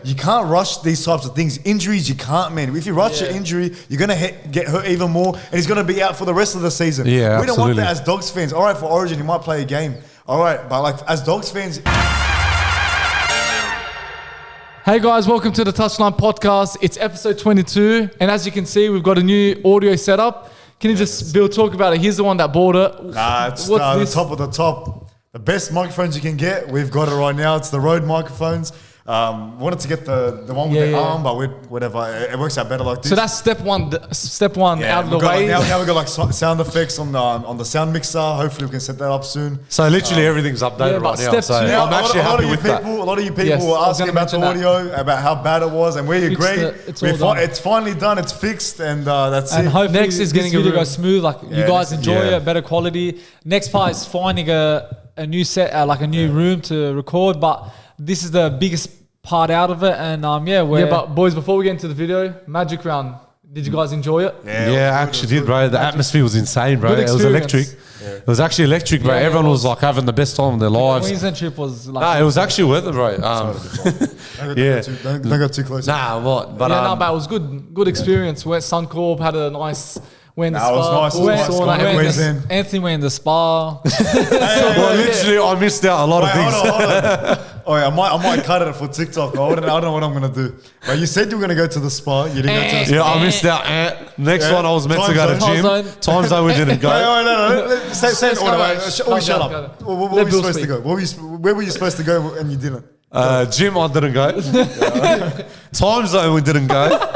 you can't rush these types of things. Injuries, you can't, man. If you rush an injury, you're going to get hurt even more, and he's going to be out for the rest of the season. Yeah, we don't want that as Dogs fans. All right, for Origin, he might play a game. All right, but like as Dogs fans... Hey guys, welcome to the Touchline Podcast. It's episode 22, and as you can see, we've got a new audio setup. Can you just, Bill, talk about it? He's the one that bought it. Nah, it's the top of the top. The best microphones you can get, we've got it right now. It's the Rode microphones. Wanted to get the one with the arm, but whatever. It works out better like this. So that's step one out of the way. Now we've got like sound effects on the sound mixer. Hopefully we can set that up soon. So literally everything's updated right now. So I'm actually happy with that. A lot of you people were asking about the audio, about how bad it was, and we agree. It's finally done. It's fixed, and that's it. And hopefully next is this video goes smooth. Like you guys enjoy it, better quality. Next part is finding a new set, like a new room to record. But this is the biggest part out of it, and but boys, before we get into the video, Magic Round, did you guys enjoy it? Yeah, I actually did, bro. The atmosphere was insane, bro. It was electric. Yeah. It was actually electric, bro. Everyone was like having the best time of their lives. Queensland trip was like... Nah, it was actually worth it, bro. Don't go too close. Nah, what? But but it was good experience. Went Suncorp, had a nice... Went in the spa. It was nice. Anthony went in the spa. Literally, I missed out a lot of things. Hold on. Oh, yeah, I might cut it for TikTok. I don't know what I'm going to do. But you said you were going to go to the spa. You didn't go to the spa. Yeah, I missed out. Next one, I was meant to go to gym. Time zone, we didn't go. No. Say it. Shut up. Where were you supposed to go? Where were you supposed to go and you didn't? Gym, I didn't go. Time zone, we didn't go.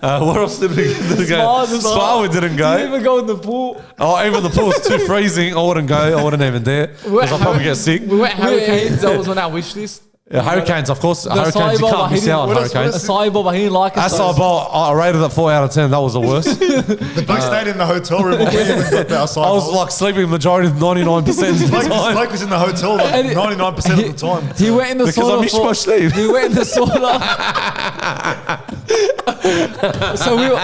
Where else did we go? Spa, we didn't go. You didn't even go in the pool. Oh, even the pool was too freezing. I wouldn't go. I wouldn't even dare. Because I'll probably get sick. We went Hurricanes. That was on our wish list. Yeah, Hurricanes, of course. Hurricanes, you can't miss out on Hurricanes. Acai bowl, but he didn't like it. Acai bowl, I rated it 4 out of 10. That was the worst. The bloke stayed in the hotel room. I was like sleeping majority of 99% of the time. Bloke was in the hotel like 99% of the time. He went in the sauna. Because I missed my sleep. He went in the sauna. So we were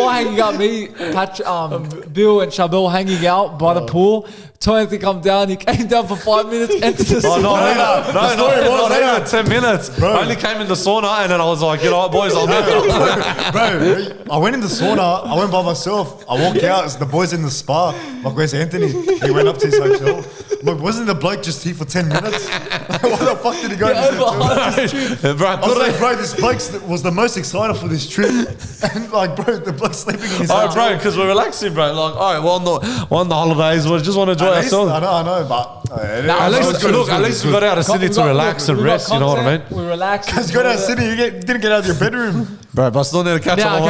all hanging out. Me, Bill and Chabelle hanging out by the pool. Trying to come down. He came down for 5 minutes, entered the sauna. Not even 10 minutes. Bro. I only came in the sauna and then I was like, you know what, boys, I'll go. Bro, I went in the sauna. I went by myself. I walked out. It's the boys in the spa. Like, where's Anthony? He went up to his hotel. Look, wasn't the bloke just here for 10 minutes? What the fuck did he go to his hotel? Bro, I was like, bro, this bloke was the most excited for this trip. And like, bro, the bloke's sleeping in his hotel. Bro, because we're relaxing, bro. Like, all right, we're on the holidays. We just want to enjoy ourselves. I know, but at least we got out of Sydney to relax and rest. You know what I mean? We relaxed. Because you got out of Sydney, you didn't get out of your bedroom, bro. But I still need to catch up.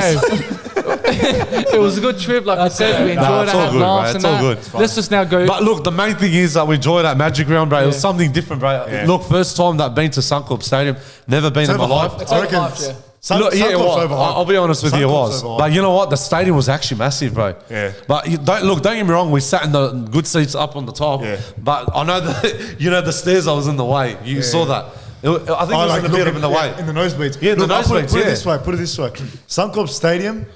It was a good trip, like I said. We enjoyed it. It's all good, bro. It's all good. Let's just now go. But look, the main thing is that we enjoyed that Magic Round, bro. It was something different, bro. Yeah. Look, first time that I've been to Suncorp Stadium, never been in my life. I reckon. Look, I'll be honest with you, it was. But you know what? The stadium was actually massive, bro. Yeah. But don't get me wrong. We sat in the good seats up on the top. Yeah. But I know that the stairs. I was in the way. You saw that. I think it was a bit in the way. In the nosebleeds. Yeah, in the nosebleeds. Put it this way. Suncorp Stadium.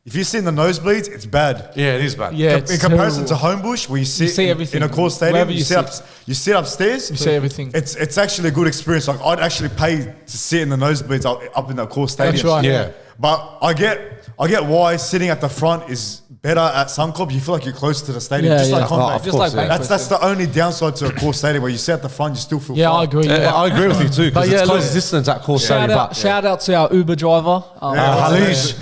If you sit in the nosebleeds, it's bad. Yeah, it is bad. Yeah, in comparison to Homebush, where you see everything in a core stadium, you sit upstairs. You see everything. It's actually a good experience. Like I'd actually pay to sit in the nosebleeds up in the core stadium. That's right. Yeah. But I get why sitting at the front is better at Suncorp. You feel like you're close to the stadium, just like Contact. That's the only downside to a core stadium where you sit at the front, you still feel fine. I agree. I agree with you too, because it's close distance at core stadium. Shout out to our Uber driver, Halish.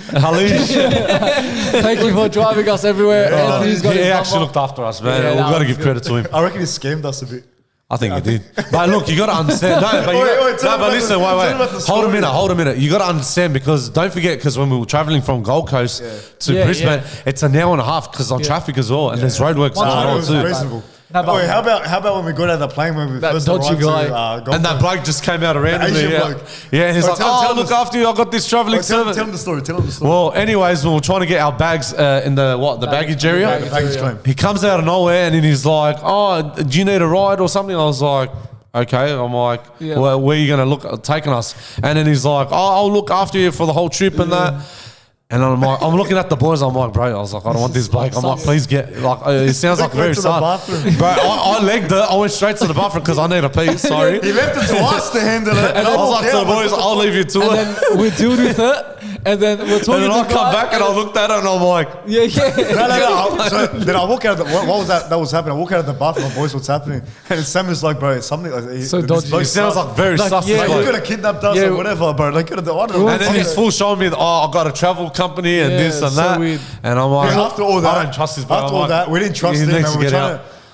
Thank you for driving us everywhere. He actually looked after us, man. We've got to give credit to him. I reckon he scammed us a bit. I think he did. But look, you got to understand. Listen, wait. Hold a minute. You got to understand, because don't forget, because when we were traveling from Gold Coast to Brisbane, it's an hour and a half because on traffic as well, and there's roadworks going on too. Reasonable. No, how about when we got out of the plane when we first arrived to and that bloke just came out randomly. Yeah, he's like, look after you. I got this traveling service. Tell him the story. Well, anyways, we were trying to get our bags in the baggage area. The baggage claim. He comes out of nowhere and then he's like, do you need a ride or something? I was like, okay. I'm like, well, where are you going to taking us? And then he's like, I'll look after you for the whole trip and that. And I'm looking at the boys. I'm like, bro, I was like, I don't want this bloke. I'm like, please get, like, it sounds like very sad. Bro, I legged it. I went straight to the bathroom because I need a pee. Sorry. He left it to us to handle it. And I was like to the boys, I'll leave you to it. And then we dealt with it. And then we're talking. And then I come back and I looked at it and I'm like, yeah. No. So then I walk out of the, what was that was happening? I walk out of the bathroom, my boys, what's happening? And Sam is like, bro, it's something like So dodgy. it sounds like very sus. Yeah, you could have kidnapped us or whatever, bro. Like, I don't know. And then he's full showing me, I got a travel company and this and so that. weird. And I'm like, after all that, I don't trust this bro. After all that, we didn't trust him.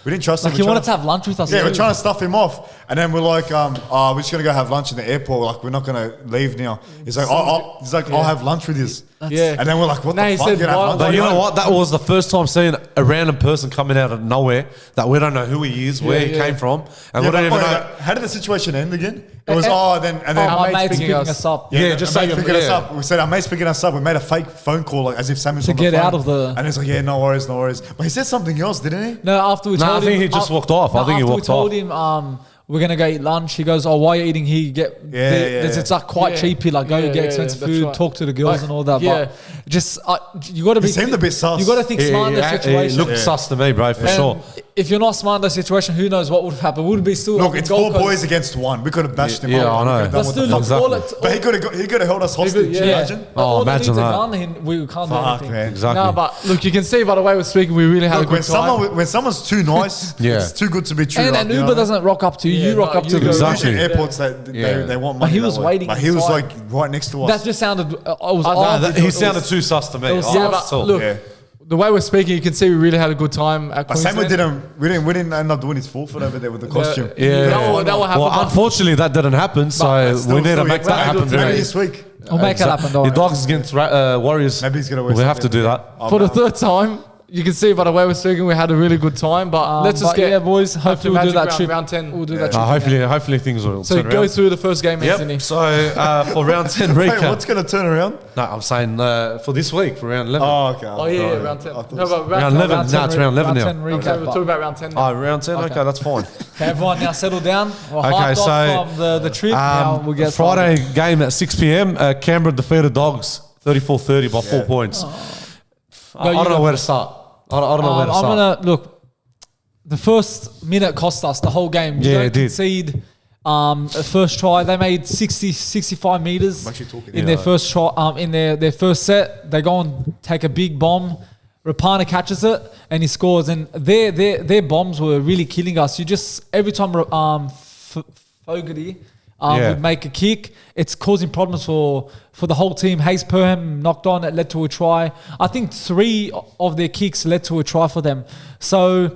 We didn't trust him. Like, he wanted to have lunch with us. Yeah, we're trying to stuff him off. And then we're like, we're just going to go have lunch in the airport. Like, we're not going to leave now. He's like, I'll have lunch with you. Yeah. And then we're like, what No, the he fuck? said, You have lunch? But you know what? That was the first time seeing a random person coming out of nowhere that we don't know who he is, where he came from. And we don't even know. How did the situation end again? It was, then my mate's picking us up. Yeah, just our say mate's picking us up. We said our mate's picking us up. We made a fake phone call, like as if Sam was To on the get phone. out of the- And he's like, yeah, no worries. But he said something else, didn't he? No, after we told him. I think he just walked off. I think he walked after off. we told him, we're gonna go eat lunch. He goes, "Oh, why are you eating here? It's like quite cheap here. Like, go get expensive that's food, right. talk to the girls and all that." Yeah. But just you got to be. He seemed a bit sus. You got to think smart in the It situation. looked sus to me, bro, for And sure. If you're not smart in the situation, who knows what would have happened? Would it be still? Look, like it's Gold 4 Coast? boys against 1. We could have bashed him Yeah, up. I know. We could But have still, done what the look, fuck. all it. But he could have held us hostage. Yeah. Imagine. But all the imagine needs are that. gone, we can't do Fuck, anything. man. Exactly. No, but look, you can see by the way we're speaking, we really had Look, a good time. when someone's too nice, Yeah. it's too good to be true. And like, an you know Uber what I mean? doesn't rock up to you. Yeah, You rock no, up you to go- the Exactly. Usually airports, they want money. he was that way. waiting But he was inside. like right next to us. That just sounded. It was I know, odd. He sounded too sus to me. was- I Yeah, was but told. look, Yeah. the way we're speaking, you can see we really had a good time at But Sam Queensland. we didn't end up doing his full foot over there with the costume. Yeah. That will happen. Well, unfortunately, that didn't happen, so Still- we need to still, make yeah, that happen maybe very. this week. We'll make it happen. Don't The worry. Dogs against Warriors. Maybe he's gonna wear We have to something. do that. for the third time, you can see by the way we're speaking, we had a really good time. But let's just But get yeah, boys. Hopefully we'll do that trip. Round 10. We'll do that trip. Hopefully things will So turn go around. through the first game, Anthony. Yep. So for round 10 Wait, recap. what's going to turn around? No, I'm saying for this week for round 11. Oh, okay. Oh yeah, round 10. No, but round 11. Round No, 10 it's round 11 now. round 10 Okay, recap, we'll but- talk about round 10. Oh, round 10. Okay, that's fine. Okay, everyone now settle down. We're Okay, hyped so, off from the trip. Now we'll get Friday started. game at 6 p.m. Canberra defeated Dogs 34-30 by 4 points. I don't know where to start. I don't know where to I'm start. gonna look. The first minute cost us the whole game. You Yeah, don't it did. concede. First try, they made 65 meters actually talking in their first try. In their first set, they go and take a big bomb. Rapana catches it and he scores. And their bombs were really killing us. You just every time Fogarty would make a kick, it's causing problems for the whole team. Hayes Perham knocked on, it led to a try. I think 3 of their kicks led to a try for them. So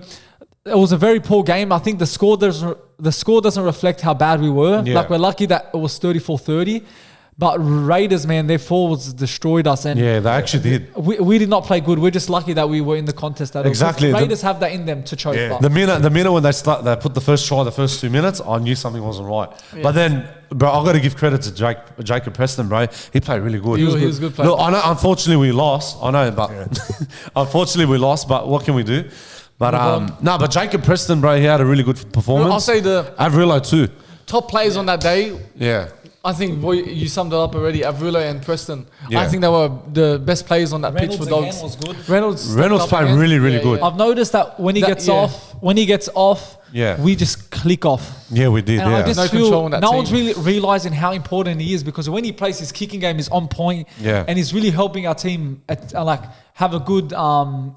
it was a very poor game. I think the score doesn't reflect how bad we were. Yeah. Like, we're lucky that it was 34-30. But Raiders, man, their forwards destroyed us. And Yeah, they actually did. we did not play good. We're just lucky that we were in the contest. At all. Exactly. Raiders have that in them to choke. Yeah. But The minute when they put the first try, the first 2 minutes, I knew something wasn't right. But then, bro, I got to give credit to Jacob Preston, bro. He played really good. He was good player. Look, I know. Unfortunately, we lost. I know, but unfortunately, we lost. But what can we do? But but Jacob Preston, bro, he had a really good performance. I'll say the Averillo too. top players on that day. Yeah. I think you summed it up already. Averillo and Preston. Yeah. I think they were the best players on that pitch for Reynolds Dogs. again was good. Reynolds Reynolds stepped up played again. really, really good. I've noticed that when he gets off, Yeah. we just click off. Yeah, we did. And I Yeah. just No feel control on that no team. one's really realizing how important he is, because when he plays, his kicking game is on point. Yeah. And he's really helping our team have a good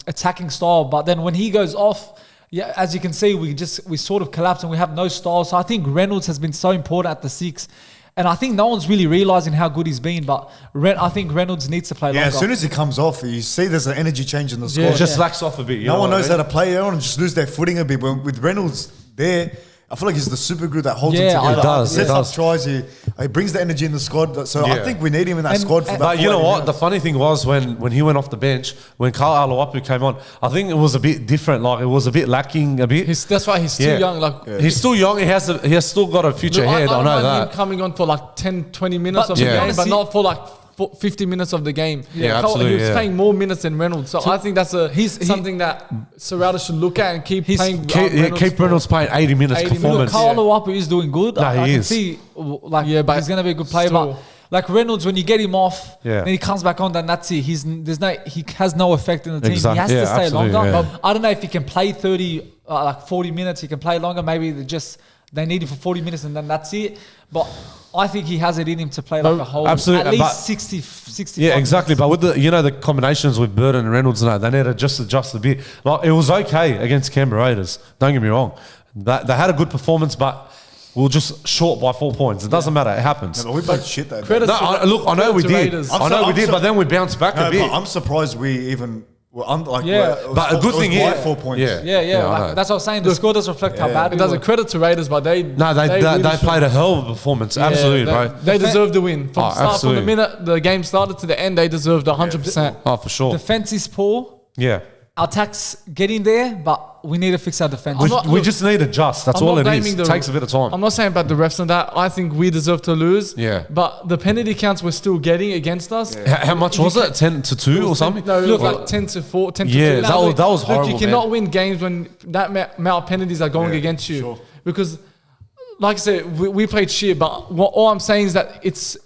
attacking style. But then when he goes off, yeah, as you can see, we sort of collapse and we have no style. So I think Reynolds has been so important at the 6. And I think no one's really realizing how good he's been. But I think Reynolds needs to play longer. Yeah, as soon as he comes off, you see there's an energy change in the squad. It just lacks off a bit. No one knows how to play. Everyone just lose their footing a bit. But with Reynolds there, I feel like he's the super glue that holds Yeah, him together. it does, He sets it up does. tries. He brings the energy in the squad. So I Yeah. think we need him in that And- squad for that. But you know 40 what? The minutes. funny thing was when he went off the bench, when Carl Alamoti came on, I think it was a bit different. Like, it was a bit lacking a bit. That's why he's still Yeah. young. Like He's still young. He has still got a future look, ahead. I don't know mind him that. coming on for like 10, 20 minutes But of to the be game, honest, but he- not for like 50 minutes of the game. Yeah, Carl- absolutely, He was yeah. playing more minutes than Reynolds. So I think that's something that Serrata should look at and keep playing. Keep Reynolds playing 80 minutes 80 minutes. performance. Carlo Apu is doing good. No, I he can is. see Yeah, but he's going to be a good player. still- like Reynolds, when you get him off, Yeah. then he comes back on, then that's it. He has no effect in the team. Exactly. He has Yeah, to stay absolutely, longer. yeah. But I don't know if he can play 40 minutes. He can play longer. Maybe they need him for 40 minutes and then that's it. But I think he has it in him to play like a whole, absolutely, at but- least 65 Yeah, exactly. minutes. But with the combinations with Burton and Reynolds and that, they need to just adjust a bit. Like, it was okay against Canberra Raiders. Don't get me wrong. They had a good performance, but we were just short by 4 points. It doesn't matter. It happens. No, but we played shit though. Credit No, I know we to did. Raiders. I know we did, but then we bounced back a No, bit. but I'm surprised we even were under. Like, Yeah. But a good thing is is, 4 points. yeah, Yeah, I like, know. that's what I was saying. The score does reflect how bad It we does were. a credit to Raiders, but they they played a hell of a performance. Absolutely, they, bro. They deserve the win from Oh, start, from the absolutely. minute the game started to the end. They deserved 100%. Oh, for sure. Defense is poor. Yeah. Our attacks get in there, but we need to fix our defense. We just need to adjust. That's I'm all not it is. blaming It takes a bit of time. I'm not saying about the refs and that. I think we deserve to lose. Yeah. But the penalty counts we're still getting against us. How much was it? 10-2 or something? No, it was like 10-4, 10-2. Yeah, Now, that was- look, that was look, horrible, you cannot man. win games when that amount of penalties are going against you. sure. Because, like I said, we played shit. But all I'm saying is that it's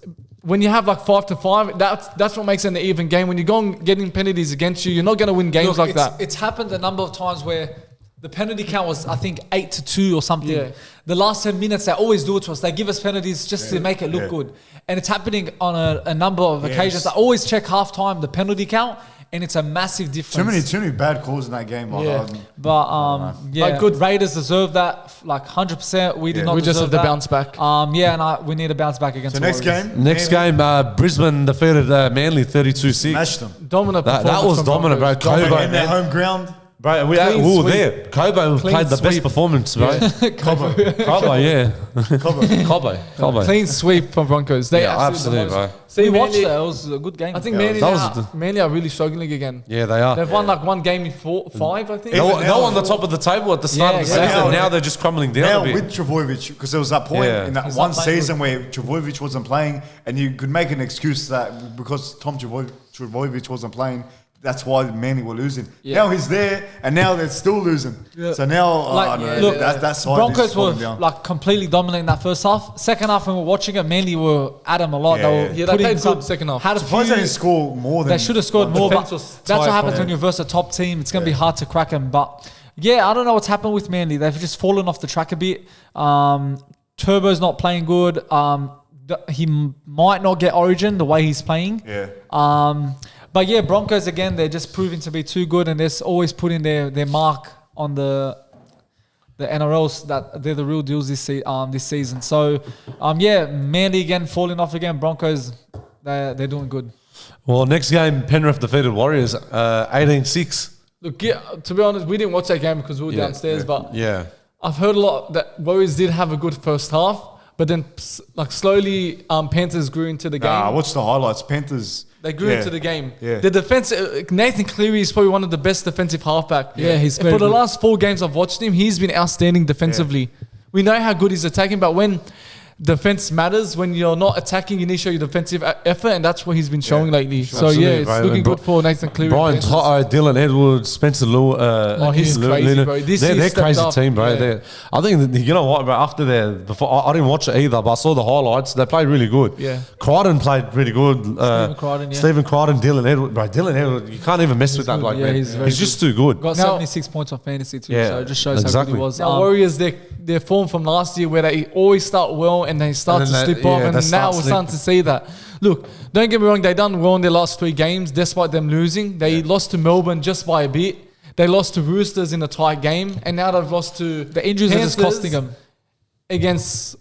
when you have like 5-5, that's what makes it an even game. When you're going getting penalties against you, you're not going to win games Look, like it's, that. It's happened a number of times where the penalty count was, I think, 8-2 or something. Yeah. The last 10 minutes, they always do it to us. They give us penalties just to make it look Yeah. good. And it's happening on a number of occasions. I always check halftime the penalty count, and it's a massive difference. Too many bad calls in that game. Like, Yeah. But yeah, But good- Raiders deserve that like 100%. We did not. We just deserve have to that. bounce back. We need to bounce back against. So the next Warriors. game, Next Manly game, Brisbane defeated Manly 32-6. smashed them. Dominant That performance was from dominant, bro. Broncos. Kobo, In their man. home ground. Bro, we Clean were sweep. there. Kobo Clean played the best sweep. performance, bro. Cobo. Kobo, yeah. Cobo. Kobo. Clean sweep from Broncos. They Yeah, absolutely, demolished. bro. See, We watched Manly- it. It was a good game. I think Yeah, Manly, that now, was Manly are really struggling again. Yeah, they are. They've won like one game in 5, I think. Yeah. They were on the top of the table at the start Yeah, of the exactly. season. Now- Now they're just crumbling down Now a bit. with Trbojevic, because there was that point Yeah. in that He's one not playing season where Trbojevic wasn't playing, and you could make an excuse that because Tom Trbojevic wasn't playing, that's why Manly were losing. Yeah. Now he's there, and now they're still losing. So now, Like, I don't know, look, that side Broncos is were falling down. like completely dominating that first half. Second half, when we were watching it, Manly were at them a lot. Yeah, They yeah. were Yeah, they putting played some- good second half. Had a Surprised they few, didn't score more than they should have scored more, defense but was that's what tight, happens yeah. when you verse a top team. It's going to be hard to crack them. But yeah, I don't know what's happened with Manly. They've just fallen off the track a bit. Turbo's not playing good. He might not get Origin the way he's playing. Yeah. But yeah, Broncos again, they're just proving to be too good, and they're always putting their mark on the NRLs that they're the real deals this season. So yeah, Manly again falling off again. Broncos, they're doing good. Well, next game, Penrith defeated Warriors 18-6. Look, yeah, to be honest, we didn't watch that game because we were Yeah, downstairs. But Yeah. I've heard a lot that Warriors did have a good first half, but then like slowly Panthers grew into the game. Nah, what's the highlights? Panthers. They grew yeah. into the game. Yeah. The defense, Nathan Cleary is probably one of the best defensive halfback. Yeah, he's For very the good. last 4 games I've watched him, he's been outstanding defensively. We know how good he's attacking, but when defense matters, when you're not attacking, you need to show your defensive effort, and that's what he's been showing lately. So Absolutely, yeah, it's bro. looking And good for Nathan Cleary. Brian Panthers. Toto, Dylan Edwards, Spencer Lew. He's crazy, bro. This year they're stepped crazy up. team, bro. Yeah. They're- I think that, you know what, bro. After before I didn't watch it either, but I saw the highlights. They played really good. Yeah. Crichton played really good. Crichton, yeah. Stephen Crichton, Dylan Edwards, bro. Dylan Edwards, you can't even mess with that good. bloke, Yeah, man. he's very He's just too good. Got Now- 76 points on fantasy too, Yeah, so it just shows how exactly. good he was. Now Warriors, their form from last year where they always start well and they start And to then slip they- off, yeah, and they now start we're starting to see that. Look, don't get me wrong, they done well in their last 3 games despite them losing. They lost to Melbourne just by a bit. They lost to Roosters in a tight game, and now they've lost to The injuries are just Panthers costing them. against.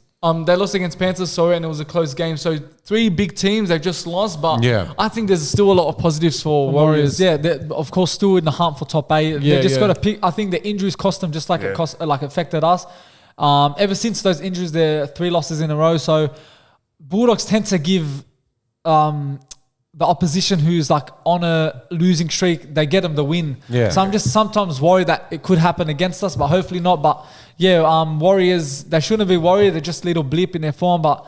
They lost against Panthers, sorry, and it was a close game. So 3 big teams they've just lost, but Yeah. I think there's still a lot of positives for Warriors. Yeah, they're, of course, still in the hunt for top 8. Yeah, They just yeah. got to pick. I think the injuries cost them just like it cost, like affected us. Ever since those injuries, they're 3 losses in a row. So Bulldogs tend to give the opposition who's like on a losing streak, they get them the win. Yeah. So I'm just sometimes worried that it could happen against us, but hopefully not. But yeah, Warriors, they shouldn't be worried. They're just a little blip in their form, but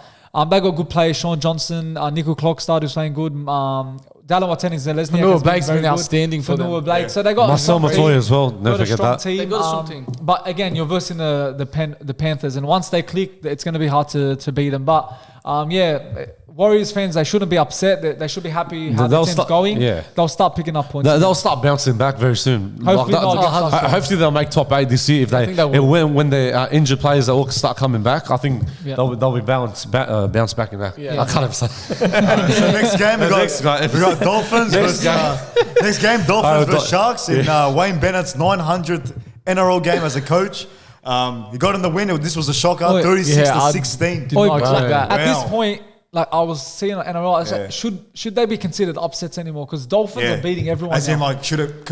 they got good players. Sean Johnson, Nico Clockstad who's playing good. Dallin Watene Zelezniak Fanua has Blake's very been good. outstanding for them. Fanua Blake. Yeah. So they got Marcel got Montoya as well. Never got a forget strong that. team. They got a strong team. But again, you're versing the Panthers, and once they click, it's going to be hard to beat them. But Warriors fans, they shouldn't be upset. They should be happy how the They'll team's start- going. yeah. They'll start picking up points. They'll start bouncing back very soon. Hopefully not against us. Hopefully they'll make top 8 this year. If think they will. when the injured players they all start coming back, I think Yeah. they'll be bounce back and back. Yeah. I can't even say. So next game we got Dolphins versus next game Dolphins versus Sharks in Wayne Bennett's 900th NRL game as a coach. He got in the win. This was a shocker, Oh, 36-16. did not expect that. At this Wow. point, like I was seeing on NRL, I was like, should they be considered upsets anymore? Because Dolphins are beating everyone. As in, now. like, should it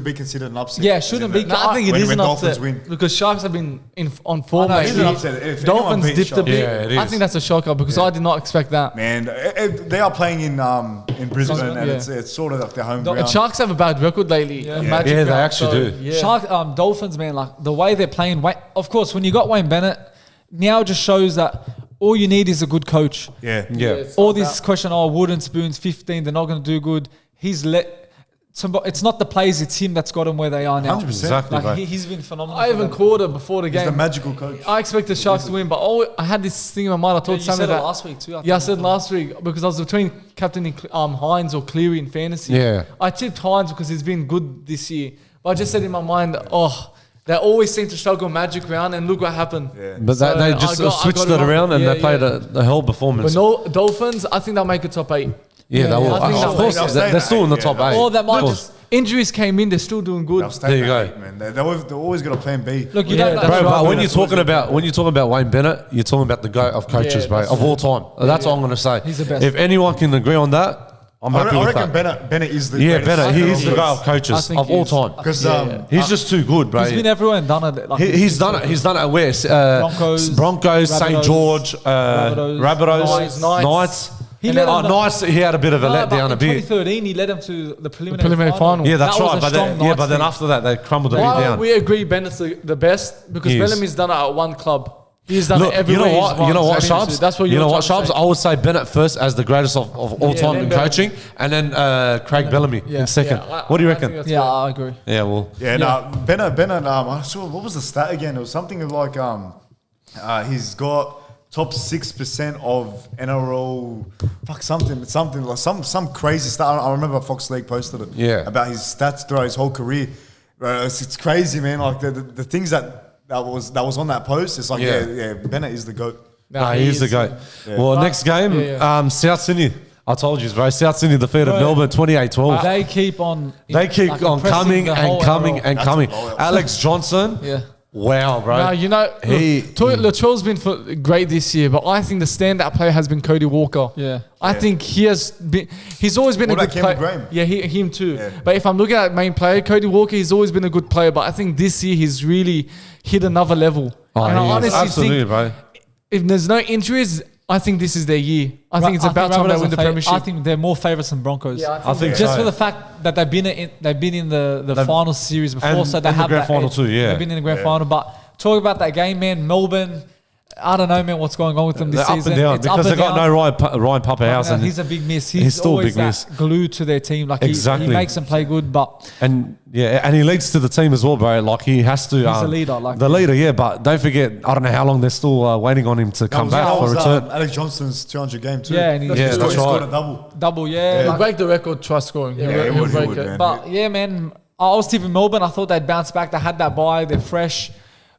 be considered an upset? Yeah, As in shouldn't that- be. No, I think it When- is when an Dolphins upset win. because Sharks have been on form. I know, lately. it is an upset. If Dolphins anyone beats dipped a Sharks- bit. Yeah, it I is. think that's a shocker because I did not expect that. Man, they are playing in Brisbane, and Yeah. it's sort of like their home And ground. Sharks have a bad record lately. Yeah. Magic Yeah, they round, actually do. Yeah. Shark, Dolphins, man, like the way they're playing. Of course, when you got Wayne Bennett, now it just shows that all you need is a good coach. Yeah. it's All not this that. question, wooden spoons, 15, they're not going to do good. It's not the players, it's him that's got them where they are now. 100%. Exactly, Like bro. he's been phenomenal. I for even them. called it before the He's the game. magical coach. I expected Sharks to win, but I had this thing in my mind. I Yeah, told you Sammy said it that last week too. Yeah, I said last week because I was between captaining Hines or Cleary in fantasy. Yeah. I tipped Hines because he's been good this year. But I just said in my mind, they always seem to struggle magic round, and look what happened. Yeah. But So they I just got switched it it wrong. around and Yeah, they played yeah. a hell performance. But no, Dolphins, I think they'll make a top 8. Yeah, they will. I think Of they'll course, stay they're in still in the eight, top yeah. 8. Or that might Of just. course. Injuries came in, they're still doing good. They'll stay There you back, go. man. They've always got a plan B. Look, you Yeah, don't. that's Bro, right. but when That's you're talking about Wayne Bennett, you're talking about the GOAT of coaches, Yeah, bro, that's of all time. That's all I'm going to say. He's the best. If anyone can agree on that, I'm happy I with reckon that. Bennett is the Yeah, greatest Bennett. He is the coach. GOAT of I coaches think of he all is. time. Because He's just too good, bro. He's been everywhere and done it. Like, He's done it. He's done it at where? Broncos, St. Rabbitohs, George, Rabbitohs, Rabbitohs, Knights. Knights. He led them- Knights, he had a bit of a No, but letdown a in bit. 2013, he led them to the preliminary, preliminary final. Yeah, that's That was right. a But strong then, Knights but then team. after that, they crumbled a bit Why down. we agree Bennett's the best? Because He is. Bellamy's done it at one club. He's done Look, it everywhere. you know what? he's You know won. what, So Sharps? That's what you know you're what, trying to Sharps? say. I would say Bennett first as the greatest of all time then in Bellamy. coaching, and then Craig Bellamy in second. Yeah, What do you I think reckon? that's Yeah, fair. I agree. Yeah, well, Yeah, no, Bennett. I saw what was the stat again? It was something like he's got top 6% of NRL. Fuck something like some crazy stat. I remember Fox League posted it. Yeah. About his stats throughout his whole career. It's crazy, man. Like the things that was on that post. It's like Yeah. Bennett is the GOAT. nah, he is the GOAT. Well, next game, South Sydney. I told you, bro. South Sydney defeated Bro. Melbourne 28-12. They keep on. They keep like, on impressing coming the and whole coming NRL. and That's a coming. blowout. Alex Johnson. Yeah. Wow, bro. Now, you know, Latrell's been great this year, but I think the standout player has been Cody Walker. Yeah. I think he's always been What a about good Cameron player. Graham? Yeah, him too. Yeah. But if I'm looking at main player, Cody Walker, he's always been a good player, but I think this year he's really hit another level. Oh, and I he is. honestly Absolutely, think bro. if there's no injuries, I think this is their year. I think it's about time they Rabbitohs win the are premiership. I think they're more favourites than Broncos. Yeah, I think Just so. for the fact that they've been in the final series before, and- so they and the have grand that final edge. too, yeah. They've been in the grand final. But talk about that game, man. Melbourne, I don't know, man, what's going on with them this They're up season. and down It's because up they and got down. no Ryan Papahouse. And He's a big miss. he's still a always big miss. that glue to their team. Like Exactly. he makes them play good, but And he leads to the team as well, bro. Like he has to. He's a leader, like- the leader, yeah. But don't forget, I don't know how long they're still waiting on him to come back for a return. Alex Johnson's 200 game too. Yeah, and he Yeah, that's scored right. a double. double, He'll like- break the record try scoring. he He'll would, break it. man. But yeah, man, I was tipping Melbourne. I thought they'd bounce back. They had that bye. They're fresh.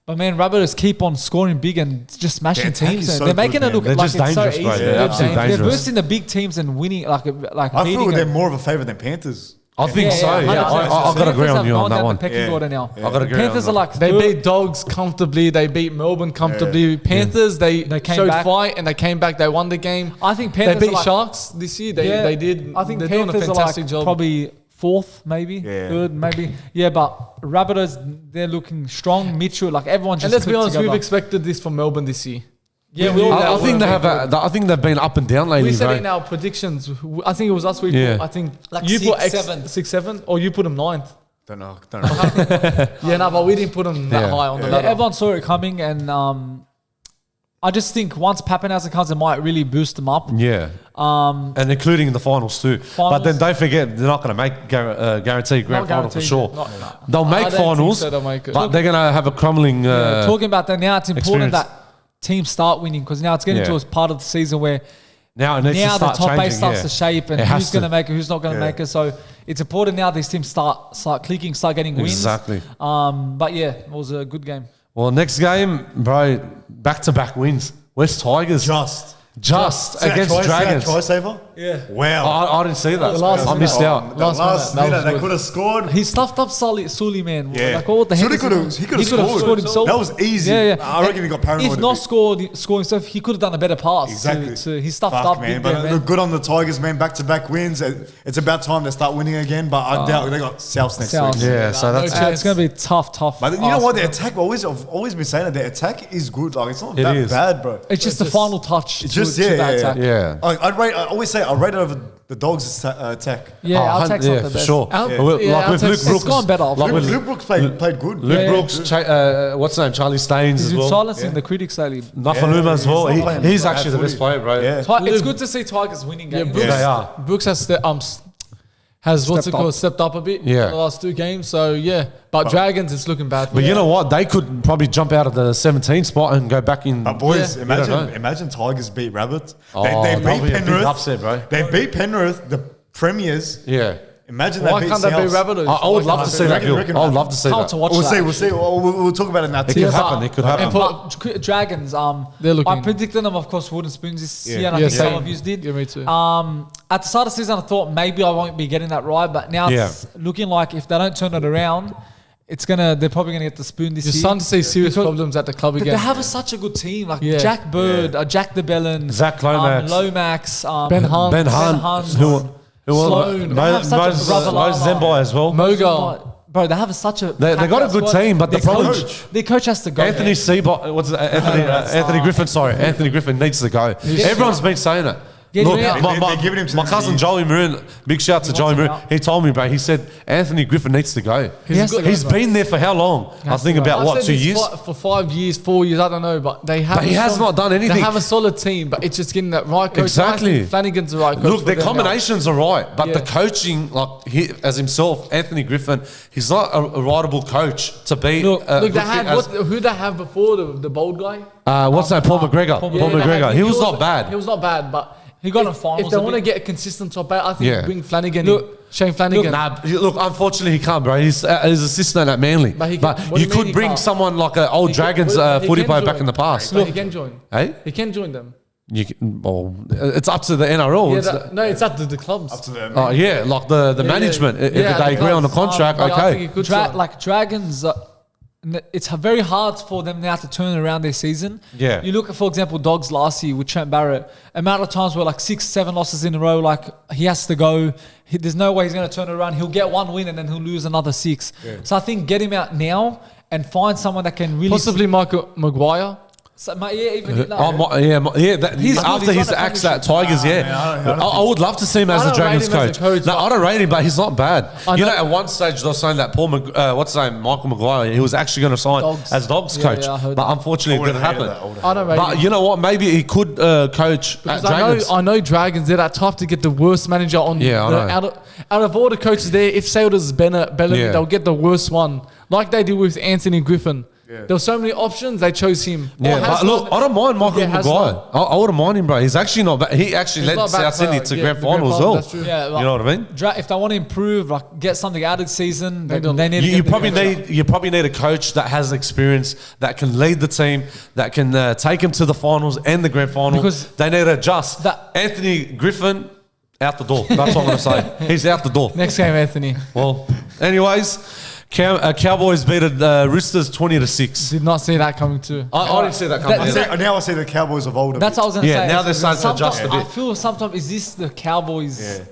But man, Rabbitohs keep on scoring big and just smashing Their attack teams. is And so they're making good, it look man. They're like just it's so dangerous, easy. bro. They're absolutely They're dangerous. versing the big teams and winning, like I beating feel they're them. more of a favourite than Panthers. I think so. 100%. Yeah, I got to agree Panthers on have you on gone that down one. the pecking Yeah. order now. I got to agree. Panthers are on that. like They third. beat Dogs comfortably. They beat Melbourne comfortably. Panthers, they came showed back. fight and they came back. They won the game. I think They Panthers beat are like, Sharks this year. They did. I think they're Panthers doing a fantastic are like job. probably fourth, maybe third, maybe. Yeah, but Rabbitohs, they're looking strong. Mitchell, like everyone just. And let's be clicked honest, together. we've expected this from Melbourne this year. Yeah, we all. I think they have. I think they've been up and down lately, We said bro. it in our predictions. I think it was us. Yeah. I think Like you put 6-7. 6-7, or you put them 9th. Don't know. Yeah, no, but we didn't put them that Yeah. high on the Yeah, ladder. everyone saw it coming, and I just think once Pappenhausen comes, it might really boost them up. Yeah. And including in the finals too. But then don't forget, they're not going to make guaranteed grand final for guaranteed. sure. They'll I make don't think finals, so, they'll make it. but they're going to have a crumbling. Talking about that now, it's important experience. that teams start winning, because now it's getting to a part of the season where Now it needs to the start top changing. eight starts to shape, and It has who's going to. to make it, who's not going to make it. So it's important now these teams start clicking, start getting wins. Exactly. But yeah, it was a good game. Well, next game, bro, back-to-back wins. West Tigers. Just against Dragons. Try saver? Yeah. Wow. I didn't see that. last I missed minute. out. The last minute, that minute, was they good. could have scored. He stuffed up Sully, man. Yeah. Like, what the heck? Sully he could have scored. himself. That was easy. Yeah, yeah. I reckon he got paranoid. If a not bit. scoring stuff, he could have done a better pass. Exactly. He stuffed Fuck, up man. big But there, man. look good on the Tigers, man. Back-to-back wins. It's about time they start winning again. But I doubt they got South next South. week. Yeah, so that's It's going to be tough. But you know what? Their attack, I've always been saying that their attack is good. Like, it's not It that is. bad, bro. It's just the final touch. It's just, to that attack. Yeah. I always say I rate it over the Dogs' attack. Yeah, our attack's not the for best. sure. Our- Like our with attack's- Luke it's Brooks. gone better. Like with Luke Brooks played good. Luke Yeah. Brooks, what's his name? Charlie Staines He's as been well. silencing the critics lately. Nafaluma as well. He's not playing He's bad actually the best footy. player, bro. Yeah. It's good to see Tigers winning Yeah, games. Brooks, They are. Brooks has stepped up a bit Yeah. in the last two games. So yeah, but Dragons, it's looking bad. For But you them. know what? They could probably jump out of the 17 spot and go back in. But boys, Yeah. don't know. imagine Tigers beat Rabbits. Oh, They that'll beat be a big Penrith. upset, bro. They beat Penrith, the premiers. Yeah. Imagine Why they beat can't they be Souths. Rabbitohs? I would love to see that, Gil. reckon I would that- love to see Can't that. to watch We'll that. see. We'll see. We'll talk about it now. It could happen. It could happen. But Dragons, They're looking- I predicted them, of course, wooden spoons this year, and I Yeah, think some same. of you did. Yeah, me too. At the start of the season, I thought maybe I won't be getting that right, but now it's looking like if they don't turn it around, they're probably gonna get the spoon this You're year. starting to see serious Because problems at the club They again. have such a good team, like Yeah. Jack Bird, Jack DeBellin, Zach Lomax. Lomax, Ben Hunt. Ben Hunt. Hunt. Who Sloan. They have such a brother Mose Zembai as well. Moga. Bro, they have such a. They got a good team, but the problem. Their coach has to go. Anthony Seabot, Anthony Griffin. Sorry, Anthony Griffin needs to go. Everyone's been saying it. Yeah, Look, yeah. They're giving him to my the cousin team. Joey Maroon, big shout out to Joey wants him Maroon. out. He told me, bro. He said Anthony Griffin needs to go. He's good, He's bro. been there for how long? I think to go. about I what, said 2 this years. For 5 years, 4 years, I don't know, but they have. But he has not done anything. They have a solid team, but it's just getting that right coach. Exactly. I think Flanagan's the right coach. Look, for their them now. combinations are right, but Yeah. the coaching, like he, as himself, Anthony Griffin, he's not a rideable coach to be. Look, they good had fit as- who they have before the bold guy. what's that? Paul McGregor. Paul Paul Yeah, they McGregor. had- He was not bad. He was not bad, but He got in finals If they a want to bit. get a consistent top 8, I think Yeah. bring Flanagan. Look- Shane Flanagan. Look, unfortunately, he can't, bro. He's assistant at Manly. But he But, can- what do you you mean could he bring can't? someone like an old He can- Dragons he footy can player join. back in the past. But he can join. Hey? He can join them. You can, well, it's up to the NRL. Yeah, It's no, it's up to the clubs. Up to them. oh, yeah, like the management. If Yeah, they the agree on the clubs. contract, But I think he okay. could join. Like Dragons, it's very hard for them now to turn around their season. Yeah. You look at, for example, Dogs last year with Trent Barrett. Amount of times where like 6-7 losses in a row, like he has to go. There's no way he's going to turn it around. He'll get one win and then he'll lose another 6. So I think get him out now and find someone that can really Possibly Michael Maguire. even He's good. after He's his not a acts at premiership. Tigers, yeah. I would love to see him as I the don't rate Dragons him as coach. a coach, No, but- I don't rate him, but he's not bad. I You know, know- at one stage they were saying that what's his name, Michael Maguire, he was actually going to sign Dogs. as Dogs Yeah, coach, yeah, I heard but that. unfortunately it didn't happen. I don't rate him. But you know what? Maybe he could coach at Because Dragons. I know Dragons, they're that tough to get the worst manager on. Yeah, I know. Out of all the coaches there, if Sailors Bellamy, Yeah. they'll get the worst one. Like they did with Anthony Griffin. There were so many options, they chose him. Yeah, Or but Hasbulla. look, I don't mind Michael Yeah, Maguire. Hasbulla. I wouldn't mind him, bro. He's actually not bad. He actually led not bad South Sydney player. to Yeah, grand the grand final as final, well. that's true. Yeah, You know what I mean? If they want to improve, like get something out of the season, They then they need to You get the probably coach out. need a coach that has experience, that can lead the team, that can take him to the finals and the grand final. Because they need to adjust. that- Anthony Griffin out the door. That's what I'm going to say. He's out the door. Next game, Anthony. Well, anyways, Cowboys beat Roosters 20-6. Did not see that coming too. I didn't see that coming. Now I see the Cowboys of old. That's what I was going to Yeah, say. now they're starting to adjust a Sometimes- bit. I feel sometimes is this the Cowboys? Yeah.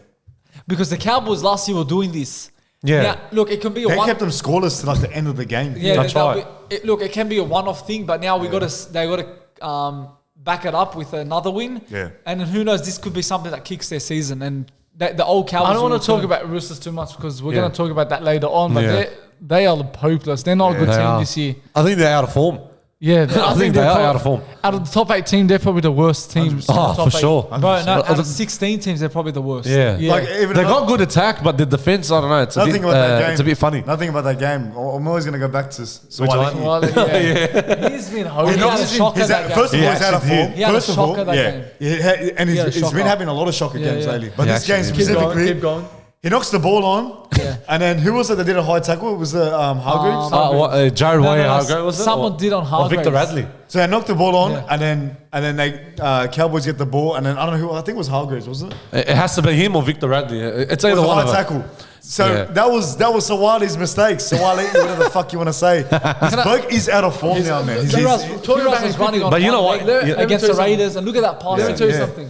Because the Cowboys last year were doing this. Yeah. Now, look, it can be a They one. kept them scoreless to like the end of the game. Yeah, That's that'll right. look, it can be a one-off thing, but now they got to back it up with another win. Yeah. And then who knows? This could be something that kicks their season. And the old Cowboys. I don't will want to talk return. about Roosters too much because we're Yeah. going to talk about that later on, but Yeah. they are hopeless. They're not a good They team are. this year. I think they're out of form. Yeah, I think they are out of form. Out of the top 8 team, they're probably the worst team. 100%. Oh, for sure. Bro, no, out of 16 teams, they're probably the worst. Yeah. Like even They got good attack, but the defense, I don't know. It's a nothing bit, about that game. it's a bit funny. Nothing about that game. I'm always gonna go back to Which one? Swaliki. Well, yeah. He's been holding. He had a shocker that game. First of all, he's out of actually form. He had a First of all, shocker that yeah, game. and He had a he's been shocker. having a lot of shocker games yeah. lately. But He this game actually did. specifically, Keep going. he knocks the ball on, and then who was it that did a high tackle? It was the Hargreaves. Jared No, Wayne no, Hargrave, was it? someone did on Or Victor Hargreaves. Radley. So they knocked the ball on, Yeah. and then they Cowboys get the ball, and then I don't know who. I think it was Hargreaves, wasn't it? It has to be him or Victor Radley. It's It either was a one high of them. tackle. So Yeah. that was Sawali's mistake. Sawali, whatever the fuck you want to say. This bloke is out of form now, man. He's- Kiraz was running on But you know what? Let me against tell the you Raiders, and look at that pass. Let me tell you Yeah. something.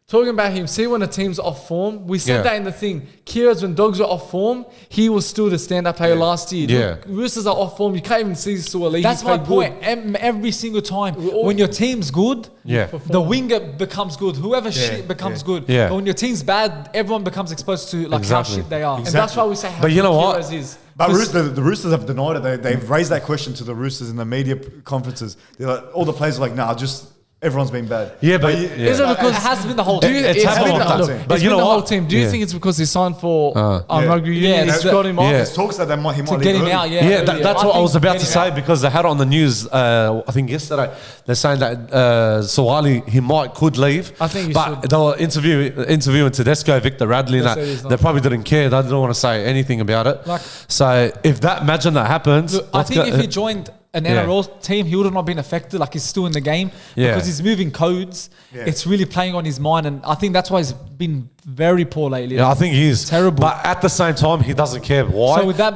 Talking about him, see when a team's off form, we said Yeah. that in the thing. Kira's when Dogs were off form, he was still the stand-up player last year. Yeah. Look, Roosters are off form, you can't even see Suwali. That's my point. Every single time, when your team's good, Yeah. the winger becomes good. Whoever shit becomes good. Yeah. But when your team's bad, everyone becomes exposed to like Exactly. how shit they are. And that's why we say how But you know what? Kira's is. But the Roosters have denied it. They've raised that question to the Roosters in the media conferences. They're like, all the players are like, nah, just everyone's been bad. Yeah, but you- yeah. Is it because It has been the whole Do team. you, It's it's happened been a the, lot. look, But it's you been know the whole what? team. Do you Yeah. think it's because he signed for rugby union? Yeah, It's it's got him off. yeah. There's talks that he might to leave get him early. out, yeah. Yeah, earlier. that's what I think was about to getting say out- because they had it on the news. I think yesterday they're saying that Sawali he could leave. I think he but should. they were interviewing Tedesco, Victor Radley, and They said he's that not. they probably didn't care. They didn't want to say anything about it. Like- So if that imagine that happens, Look, I let's think go- if he joined an Yeah. NRL team, he would have not been affected. Like he's still in the game Yeah. because he's moving codes. Yeah. It's really playing on his mind, and I think that's why he's been very poor lately. yeah, I think he is Terrible. But at the same time, he doesn't care. Why? So with that,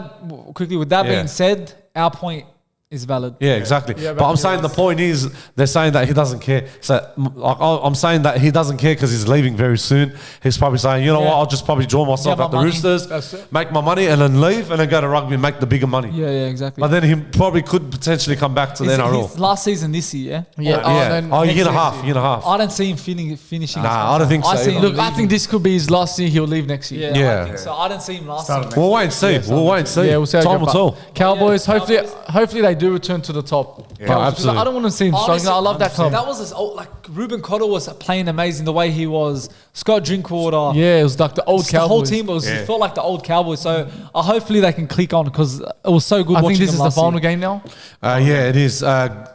quickly, with that Yeah. being said, our point is valid. Yeah, exactly. Yeah, but but I'm saying the point is they're saying that he doesn't care. So like, I'm saying that he doesn't care because he's leaving very soon. He's probably saying, you know Yeah. what, I'll just probably draw myself Get my at the money. Roosters, That's it. make my money, and then leave, and then go to rugby and make the bigger money. Yeah, exactly. But then he probably could potentially come back to the Is it NRL. his last season this year, yeah? Yeah. Or- Oh, yeah. then Oh, year next and a half. season. Year and a half. I don't see him finishing. Nah, his I don't think contract. so I see him either. Look, I think this could be his last year. He'll leave next year. Yeah, Yeah. I think so. I didn't see him last Start season. of next We'll wait and see. We'll wait and see. Yeah, we'll see. how Time it will goes. tell. But Cowboys, Yeah, hopefully, Cowboys. hopefully they do return to the top. Yeah, Cowboys, absolutely. because I don't want to see him struggling. Honestly, I love that club. That was like Ruben Cotter was playing amazing the way he was. Scott Drinkwater. Yeah, it was like the old Just the whole Cowboys. team was Yeah. it felt like the old Cowboys. So hopefully they can click on because it was so good. I watching think this them is the last final year. game now. Yeah, it is.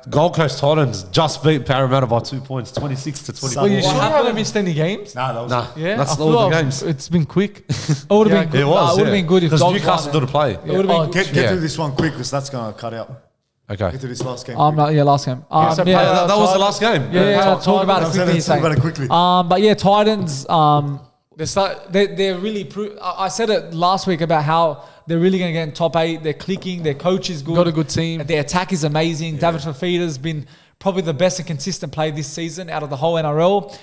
Gold Coast Titans just beat Parramatta by 2 points, 26 to 24. Well, you What sure you happened? haven't missed any games? Nah, that was Nah, Yeah, that's I all feel the like games. It's been quick. It would have Yeah, been good. It was. It would have been good if because Dogs Newcastle won it. didn't play. It would have been good. Get Yeah. through this one quick because that's gonna cut out. Okay. Get through this last game. Yeah, last game. so yeah, Parramatta- That was the last game. talk about it Let's quickly. talk about it quickly. But yeah, Titans. They start. They're really. I said it last week about how they're really going to get in top 8. They're clicking. Their coach is good. Got a good team. Their attack is amazing. David Fafita's been probably the best and consistent player this season out of the whole NRL.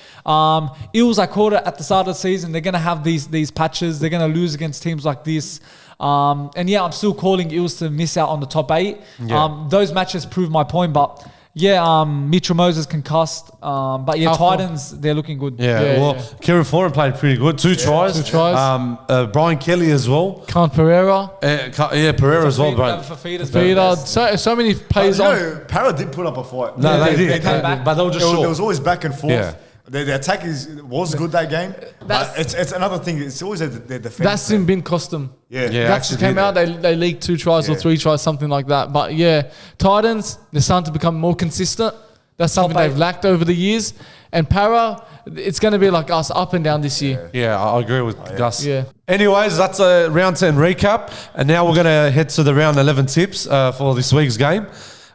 Eels, I called it at the start of the season. They're going to have these patches. They're going to lose against teams like this. And yeah, I'm still calling Eels to miss out on the top 8. Yeah. Those matches prove my point. But yeah, Mitchell Moses concussed. But yeah, How Titans, they're looking good. Yeah, Yeah, well, yeah. Kieran Foran played pretty good. 2 tries. 2 tries. Brian Kelly as well. Kant Pereira, Yeah, Pereira as well, bro. David Fafita's Peter. best. So many But, players you on. know, Para did put up a fight. No, they did. they came back. But they were just There short. was always back and forth. Yeah. The attack was good that game. But it's another thing. It's always their defense. That's in bin cost them. Yeah. Yeah. That's actually came did. out. They leaked 2 tries or Yeah. 3 tries, something like that. But yeah, Titans, they're starting to become more consistent. That's something Top 8. they've lacked over the years. And Para, it's going to be like us, up and down this year. Yeah, I agree with Gus. Yeah. Anyways, that's a round 10 recap. And now we're going to head to the round 11 tips for this week's game.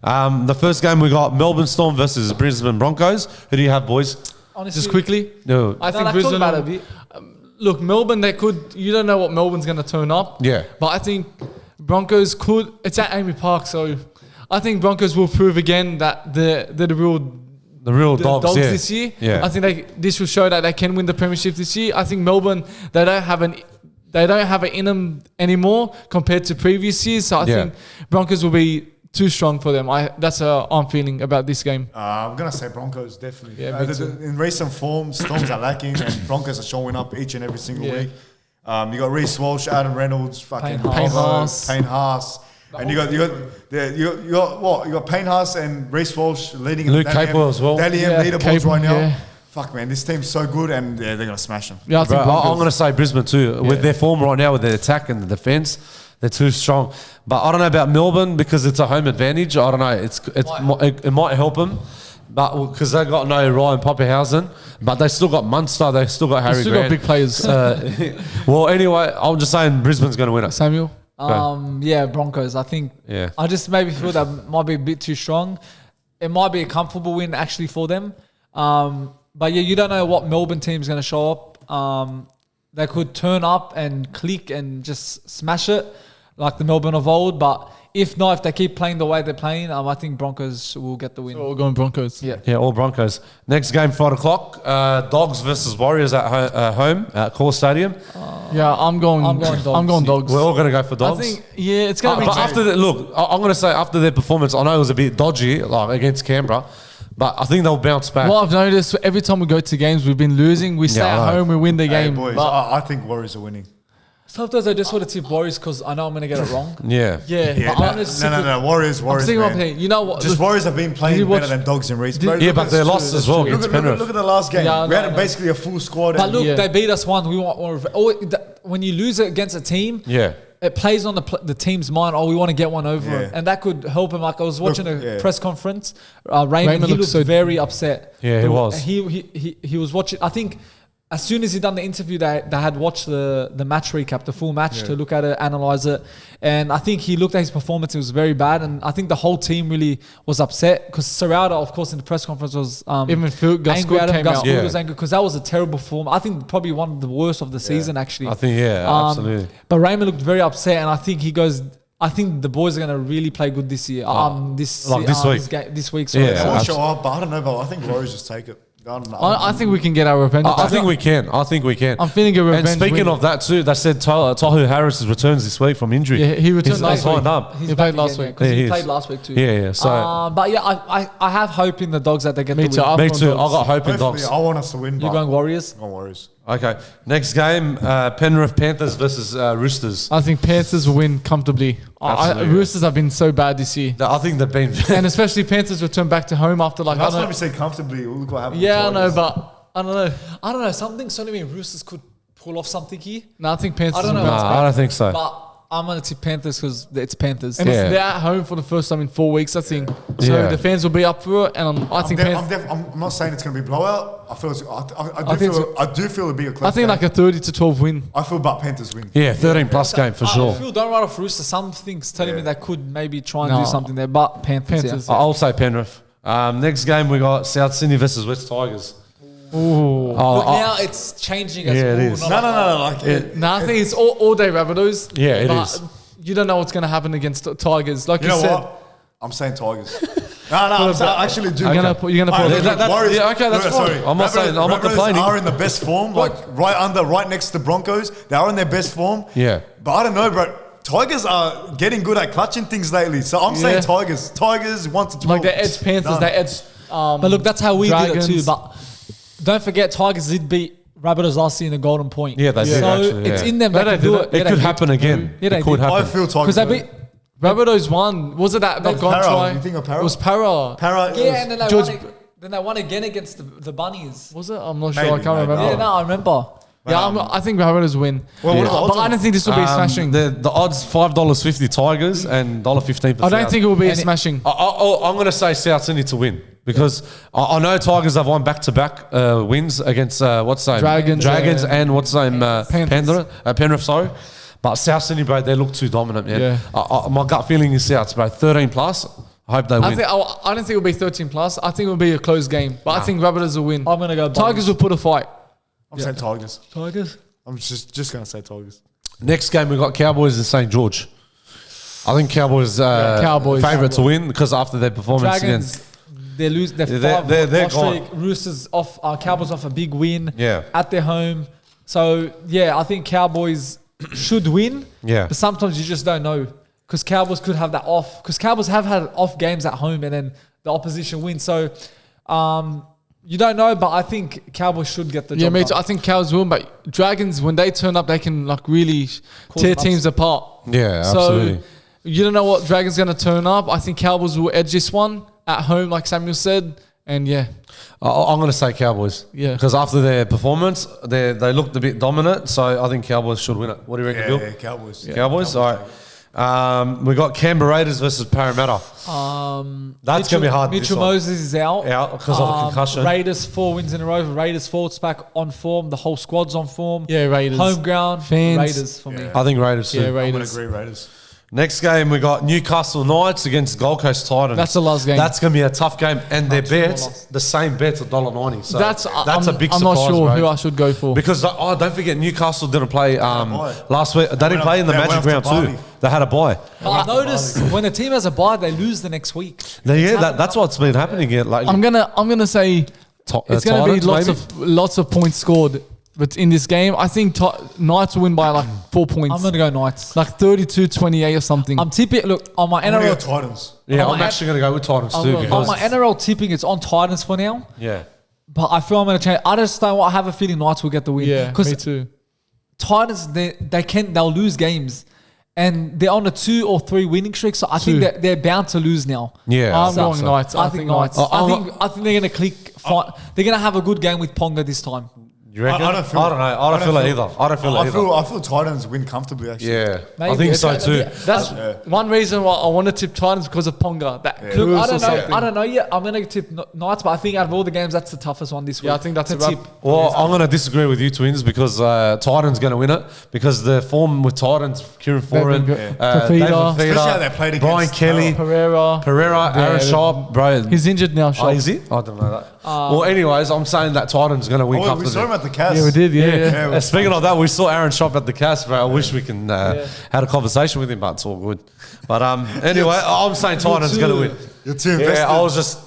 The first game we got Melbourne Storm versus Brisbane Broncos. Who do you have, boys? Honestly, Just quickly, No. I think talk Brisbane. about it a bit. Look, Melbourne, they could. You don't know what Melbourne's going to turn up. Yeah. But I think Broncos could. It's at Amy Park, so I think Broncos will prove again that they're the real dogs yeah. this year. Yeah. I think this will show that they can win the premiership this year. I think Melbourne, they don't have it in them anymore compared to previous years. So I Yeah. think Broncos will be too strong for them. That's how I'm feeling about this game. I'm gonna say Broncos definitely. Yeah, me too. In recent form, Storms are lacking, and Broncos are showing up each and every single Yeah. week. You got Reece Walsh, Adam Reynolds, fucking Payne Harlow, Haas. Payne Haas. And you got what? You got Paynehouse and Reece Walsh leading. Luke Capewell as well. Dally Yeah, leaderboards Capewell, right now. yeah. Fuck, man, this team's so good, and they're gonna smash them. Yeah, I think Bro, I'm Broncos. going to say Brisbane too. With their form right now, with their attack and the defence, they're too strong. But I don't know about Melbourne because it's a home advantage. I don't know. It might help them. But because they got no Ryan Popperhausen, but they still got Munster, they still got Harry Still Grant. got big players. Well, anyway, I'm just saying Brisbane's going to win it. Samuel. Yeah, Broncos. I think. Yeah. I just maybe feel that might be a bit too strong. It might be a comfortable win actually for them. But yeah, you don't know what Melbourne team's going to show up. They could turn up and click and just smash it like the Melbourne of old. But if not, if they keep playing the way they're playing, I think Broncos will get the win. So we're going Broncos. Yeah. Yeah, all Broncos. Next game, 5 o'clock. Dogs versus Warriors at home at Core Stadium. Yeah, I'm going Dogs. I'm going Dogs. We're all going to go for I Dogs. think it's going to be But after that, look, I'm going to say after their performance, I know it was a bit dodgy, like against Canberra, but I think they'll bounce back. What I've noticed, every time we go to games, we've been losing. We stay I at know. home, we win the Hey, game. boys, But I think Warriors are winning. Sometimes I just want to tip Warriors because I know I'm going to get it wrong. Yeah. yeah, but I'm just No, Warriors, I'm thinking man. of here. You know what? Just Warriors have been Did playing you watch- better than Dogs in recent. Did- Bro, Yeah, look but at they the- lost as well Look against at Penrith. the last game. Yeah, I we know, had I know. basically a full squad. But and- look, Yeah. they beat us once. We want more. When you lose it against a team, Yeah. it plays on the team's mind. Oh, we want to get one over, Yeah. and that could help him. Like I was watching a yeah. press conference. Raymond, he looked looked so- very upset. Yeah, he was. He was watching. I think as soon as he done the interview, they had watched the match recap, the full match to look at it, analyze it, and I think he looked at his performance. It was very bad, and I think the whole team really was upset because Serrata, of course, in the press conference was Even Phil Gus angry at him. came Gus out. Gould Yeah. was angry because that was a terrible form. I think probably one of the worst of the season actually. I think, yeah, absolutely. But Raymond looked very upset, and I think he goes. I think the boys are going to really play good this year. This week. This week. Sorry. Yeah. They won't show up, but I don't know. But I think Warriors just take it. I don't know. I think we can get our revenge. I think we can. I think we can. I'm feeling a revenge And speaking win. of that too, they said Tohu Harris returns this week from injury. Yeah, he returned He's last lined week. up. He's He back played last again, week. because Yeah, he he played is. last week too. Yeah. So But yeah, I have hope in the Dogs that they get Me the too. win. I'm me going too. I Dogs. got hope in Hopefully, Dogs. I want us to win. You're but going Warriors. I'm going Warriors. Okay. Next game, Penrith Panthers versus Roosters. I think Panthers will win comfortably. Absolutely. Roosters have been so bad this year. I think they've been. And especially Panthers return back to home after like, I Last don't time we know. said comfortably, look what happened. Yeah, I with know, Tigers. but I don't know. I don't know. Something certainly mean Roosters could pull off something here. No, I think Panthers I don't will know. bounce Nah, back. I don't think so. But I'm gonna tip Panthers because it's Panthers. And Yeah. they're at home for the first time in 4 weeks, I think. So Yeah. the fans will be up for it, and I think Panthers. I'm not saying it's going to be a blowout. I feel I do feel it'll be a close I think game. like a 30-12 win. I feel about Panthers win. Yeah, 13 plus game for I sure. feel don't write off Roosters. Some things telling me Yeah. they could maybe try and No. do something there, but Panthers. Panthers. Yeah. I'll say Penrith. Next game we got South Sydney versus West Tigers. Ooh. But now it's changing as Yeah, it well. is. not No. like- Like, No, I think it's all day Rabbitohs. Yeah, it but is. You don't know what's going to happen against Tigers. Like you you, know said, what? I'm saying Tigers. I actually do. you're going to put Alright, it. look, Warriors- yeah, okay, that's no, fine. sorry. I'm not saying- I'm not Rabbitohs complaining. are in the best form, like right next to Broncos. They are in their best form. Yeah. But I don't know, bro. Tigers are getting good at clutching things lately. So I'm saying Yeah. Tigers. Tigers 1 to 12. Like they edge Panthers, Done. they edge. But look, that's how we Dragons. did it too. But don't forget, Tigers did beat Rabbitohs last year in the Golden Point. Yeah, they did So actually, it's yeah. in them. No, They they can do did it. it. Yeah, It they could did. happen again. Yeah, they It could did. I happen. feel Tigers. Because they win. beat. Rabbitohs won. Was it that That's gone Para. try? You think of Para? It was Para. Para. Yeah, and then they George- won. Then they won again against the Bunnies. Was it? I'm not sure. Maybe, I can't maybe. remember. Yeah, no, I remember. Yeah, I think Rabbitohs win. Well, what are the odds But I on don't think this will be a smashing. The odds $5.50 Tigers and $1.15 for I don't South. think it will be a And it- smashing. I'm going to say South Sydney to win because I know Tigers have won back-to-back wins against what's the name? Dragons, and what's the name? Panthers. Penrith, sorry. But South Sydney, bro, they look too dominant, man. Yeah. My gut feeling is Souths, bro. 13 plus. I hope they win. I don't think it'll be 13 plus. I think it'll be a close game. But I think Rabbitohs will win. I'm gonna go Tigers will put a fight. I'm saying Tigers. Tigers. I'm just going to say Tigers. Next game, we got Cowboys and St. George. I think Cowboys Cowboys. favourite to win because after their performance Dragons. against. They lose. They're They're streak. gone. Roosters off. Cowboys off a big win. Yeah. At their home. So yeah, I think Cowboys should win. Yeah. But sometimes you just don't know because Cowboys could have that off. Because Cowboys have had off games at home and then the opposition wins. So you don't know, but I think Cowboys should get the Yeah, job mate. done. I think Cows will. But Dragons, when they turn up, they can like really tear them teams apart. Yeah, So absolutely. You don't know what Dragons going to turn up. I think Cowboys will edge this one at home, like Samuel said. And yeah. I'm going to say Cowboys. Yeah. Because after their performance, they looked a bit dominant. So I think Cowboys should win it. What do you reckon, Bill? Yeah, Cowboys. Yeah. Cowboys? All right. We got Canberra Raiders versus Parramatta. That's going to be hard. Mitchell Moses is out. Out because of a concussion. Raiders 4 wins in a row. Raiders forwards back on form. The whole squad's on form. Yeah, Raiders. Home ground. Fans. Raiders for me. I think Raiders too. Yeah, I'm going to Raiders. agree Raiders. Next game, we got Newcastle Knights against Gold Coast Titans. That's the last game. That's going to be a tough game. And their bets, the same bets, $1.90. So that's a big surprise. I'm not sure bro. who I should go for. Because, don't forget, Newcastle didn't play last week. They didn't play in the Magic Round too. They had a bye. I noticed when a team has a bye, they lose the next week. That's what's been happening here lately. I'm gonna say it's gonna be lots of points scored. But in this game, I think Knights will win by like 4 points. I'm going to go Knights. Like 32-28 or something. I'm tipping. Look, on my I'm going to go NRL. Titans. Yeah, I'm actually going to go with Titans too. On my NRL tipping, it's on Titans for now. Yeah. But I feel I'm going to change. I just don't. I have a feeling Knights will get the win. Yeah, me because too. Titans they'll lose games, and they're on a 2 or 3 winning streak. So I think that they're bound to lose now. Yeah. I'm going Knights. I think Knights. I think they're going to click. They're going to have a good game with Ponga this time. You reckon? I don't feel I don't know. I don't feel it either. I don't feel it either. I feel Titans win comfortably, actually. Yeah. Maybe. I think so too. That's one reason why I want to tip Titans because of Ponga. Look, I don't know yet. I'm going to tip Knights, but I think out of all the games, that's the toughest one this week. Yeah, I think that's to a tip. Well, I'm going to disagree with you twins because Titans going to win it because the form with Titans, Kieran Foran, David Fafita. Especially how they played Brian against Kelly, Pereira, Aaron Sharp, bro. He's injured now. Sharp. Is he? I don't know that. Well, anyways, I'm saying that Titans going to win we comfortably. saw him at the Cast. Yeah, we did. Yeah. Speaking of that, we saw Aaron Sharp at the Cast, bro. I wish we can had a conversation with him, but it's all good. But anyway, I'm saying Titans going to win. You're too invested. Yeah, I was just.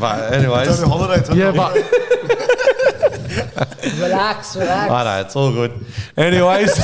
But anyways, It's only holiday. Yeah, but Relax. I know it's all good. Anyways,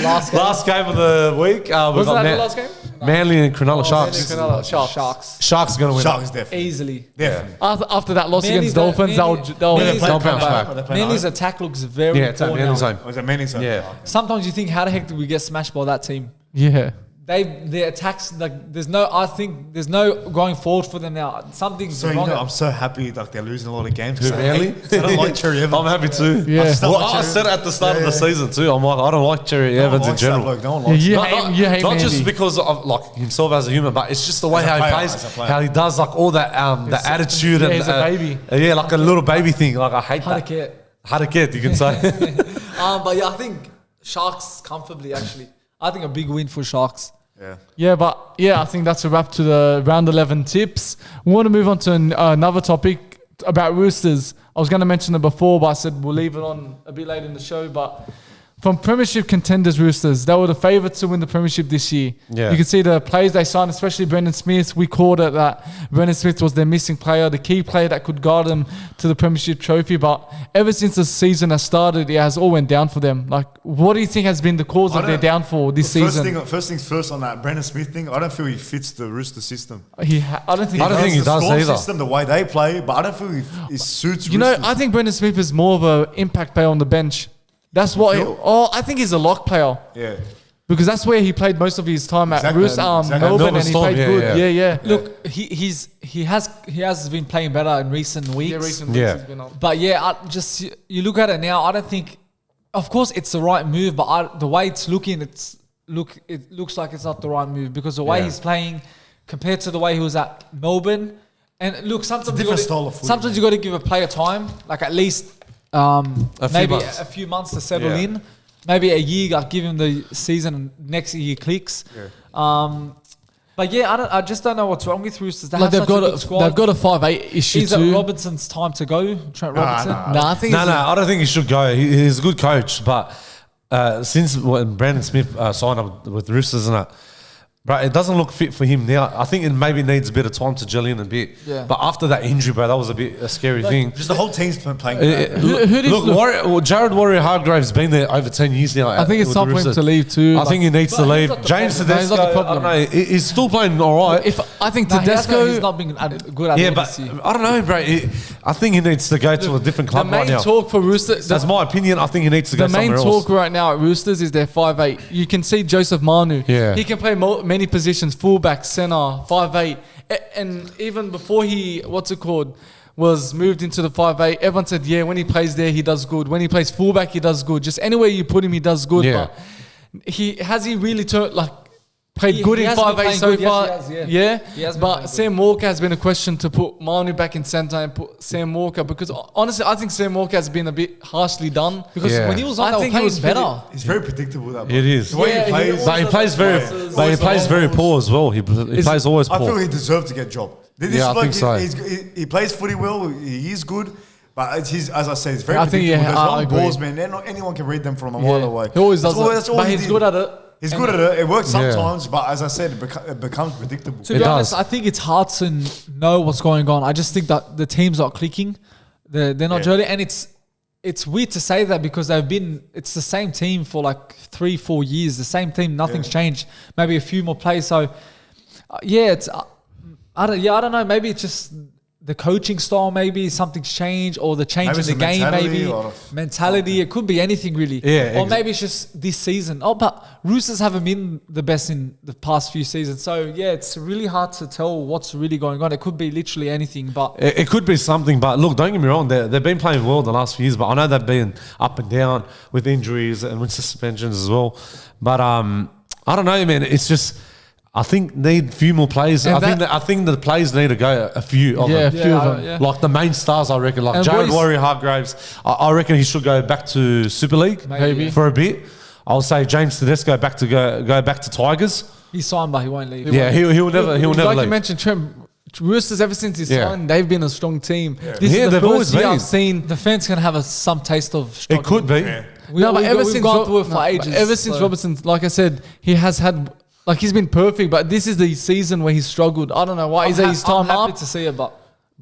last game of the week. We was got that the last game? Manly and Cronulla Sharks. Sharks. Sharks going to win. Sharks definitely. Easily. Definitely. After that loss Manly's against Dolphins, they'll Manly's bounce back. Manly's attack looks very Yeah, it's at poor Manly's now. home. Was it Manny's? Yeah. Sometimes you think, how the heck did we get smashed by that team? Yeah. Their attacks, like I think there's no going forward for them now. Something's So wrong. I'm so happy like they're losing a lot of games. Who, Manly? I don't like Cherry Evans. I'm happy too. Yeah. still Well, like I Cherry- said at the start of the Yeah. season too. I'm like, I don't like Cherry No one Evans in likes that general. bloke. No one likes You him. hate Not just Mandy. because of like himself as a human, but it's just the way As a how he player, plays, as a player. how he does like all that the attitude and he's a baby. Yeah, like a little baby thing. Like I hate that. Haraket. Haraket, you can say. But yeah, I think Sharks comfortably actually. I think a big win for Sharks. Yeah, but I think that's a wrap to the round 11 tips. We want to move on to another topic about Roosters. I was going to mention it before, but I said we'll leave it on a bit later in the show. But from Premiership contenders Roosters, they were the favourites to win the Premiership this year. Yeah. You can see the players they signed, especially Brendan Smith. We called it that Brendan Smith was their missing player, the key player that could guide them to the Premiership trophy. But ever since the season has started, it has all went down for them. Like, what do you think has been the cause of their downfall this season? First things first on that Brendan Smith thing. I don't feel he fits the Rooster system. I don't think he does the either. System, the way they play, but I don't feel he suits. You know, Roosters. I think Brendan Smith is more of an impact player on the bench. That's what. I think he's a lock player. Yeah. Because that's where he played most of his time at Exactly. Melbourne, Melbourne and he Storm, played yeah, good. yeah. Yeah. Look, he has been playing better in recent weeks. Recently Yeah. he's been on. But yeah, you look at it now. I don't think. Of course, it's the right move, but the way it's looking, it looks like it's not the right move because the way he's playing compared to the way he was at Melbourne. And look, sometimes different style of footy, sometimes you got to give a player time, like at least maybe a few months to settle in. Maybe a year, like give him the season, and next year clicks. But yeah, I just don't know what's wrong with Roosters. They Like have such a good squad. they've got a 5'8" issue Is it too. Robinson's time to go? Trent Robinson? I think No, I don't think he should go. He's a good coach, but since when Brandon Smith signed up with Roosters and that, Bro, it doesn't look fit for him now. I think it maybe needs a bit of time to gel in a bit. Yeah. But after that injury, bro, that was a scary thing. Just the whole team's been playing. Look, Jared Warrior-Hargrave's been there over 10 years now. I think it's time for him to leave too. I think he needs to But leave. he's not the James problem. Tedesco, He's not the I problem. don't know, he's still playing all right. I think He's Tedesco. not being good at Yeah, but agency. I don't know, bro. I think he needs to go to a different The club right main now. talk for Roosters. That's my opinion. I think he needs to go The main somewhere talk else. right now at Roosters is they're 5'8". You can see Joseph Manu. Yeah. He can play many positions: fullback, centre, 5'8". And even before he, was moved into the 5'8", everyone said, yeah, when he plays there, he does good. When he plays fullback, he does good. Just anywhere you put him, he does good. Yeah. But he really played He- good he in has been 5'8" playing so good. Yes, far? he has, yeah. Yeah. He has been But playing good. Sam Walker has been a question to put Manu back in centre and put Sam Walker, because honestly, I think Sam Walker has been a bit harshly done. Because Yeah. when he was on, I they were think he playing was better. He's very predictable. That It is. The way Yeah, he plays. But he plays very poor as well. He plays always I feel poor. he deserved to get jobbed. Yeah, I think so. He plays footy well. He is good. But he's, as I said, it's very I think, predictable. yeah, Those I long agree. balls, man, anyone can read them from a mile away. He always does That's it. all But he he's did. good at it. He's good at it. It works Yeah. sometimes, but as I said, it becomes predictable. To It be honest, does. I think it's hard to know what's going on. I just think that the team's not clicking. They're not gelling. And it's weird to say that because it's the same team for like 3-4 years. The same team, nothing's changed. Maybe a few more players. So, I don't know. Maybe it's just the coaching style, maybe something's changed, or the change Maybe in the it's game, mentality maybe or mentality. It could be anything really. Yeah, or maybe it's just this season. Oh, but Roosters haven't been the best in the past few seasons. So yeah, it's really hard to tell what's really going on. It could be literally anything. But It could be something, but look, don't get me wrong. They've been playing well the last few years, but I know they've been up and down with injuries and with suspensions as well. But I don't know, man. It's just I think need a few more players. And I think the players need to go a few of Yeah, a them. few of them. yeah. Like the main stars, I reckon. Like And Jared what is- Warrior-Hargraves, I reckon he should go back to Super League Maybe. for a bit. I'll say James Tedesco go back to Tigers. he's signed, but he won't leave. Yeah, he'll never like leave. you mentioned, Trent, Roosters ever since he's Yeah. signed, they've been a strong team. This Yeah, is the they've always first year been. I've seen. The fans can have some taste of It could be. We've gone through it for ages. Ever since so- Robertson, like I said, he has had he's been perfect, but this is the season where he's struggled. I don't know why. Is it his time I'm happy up? to see it, but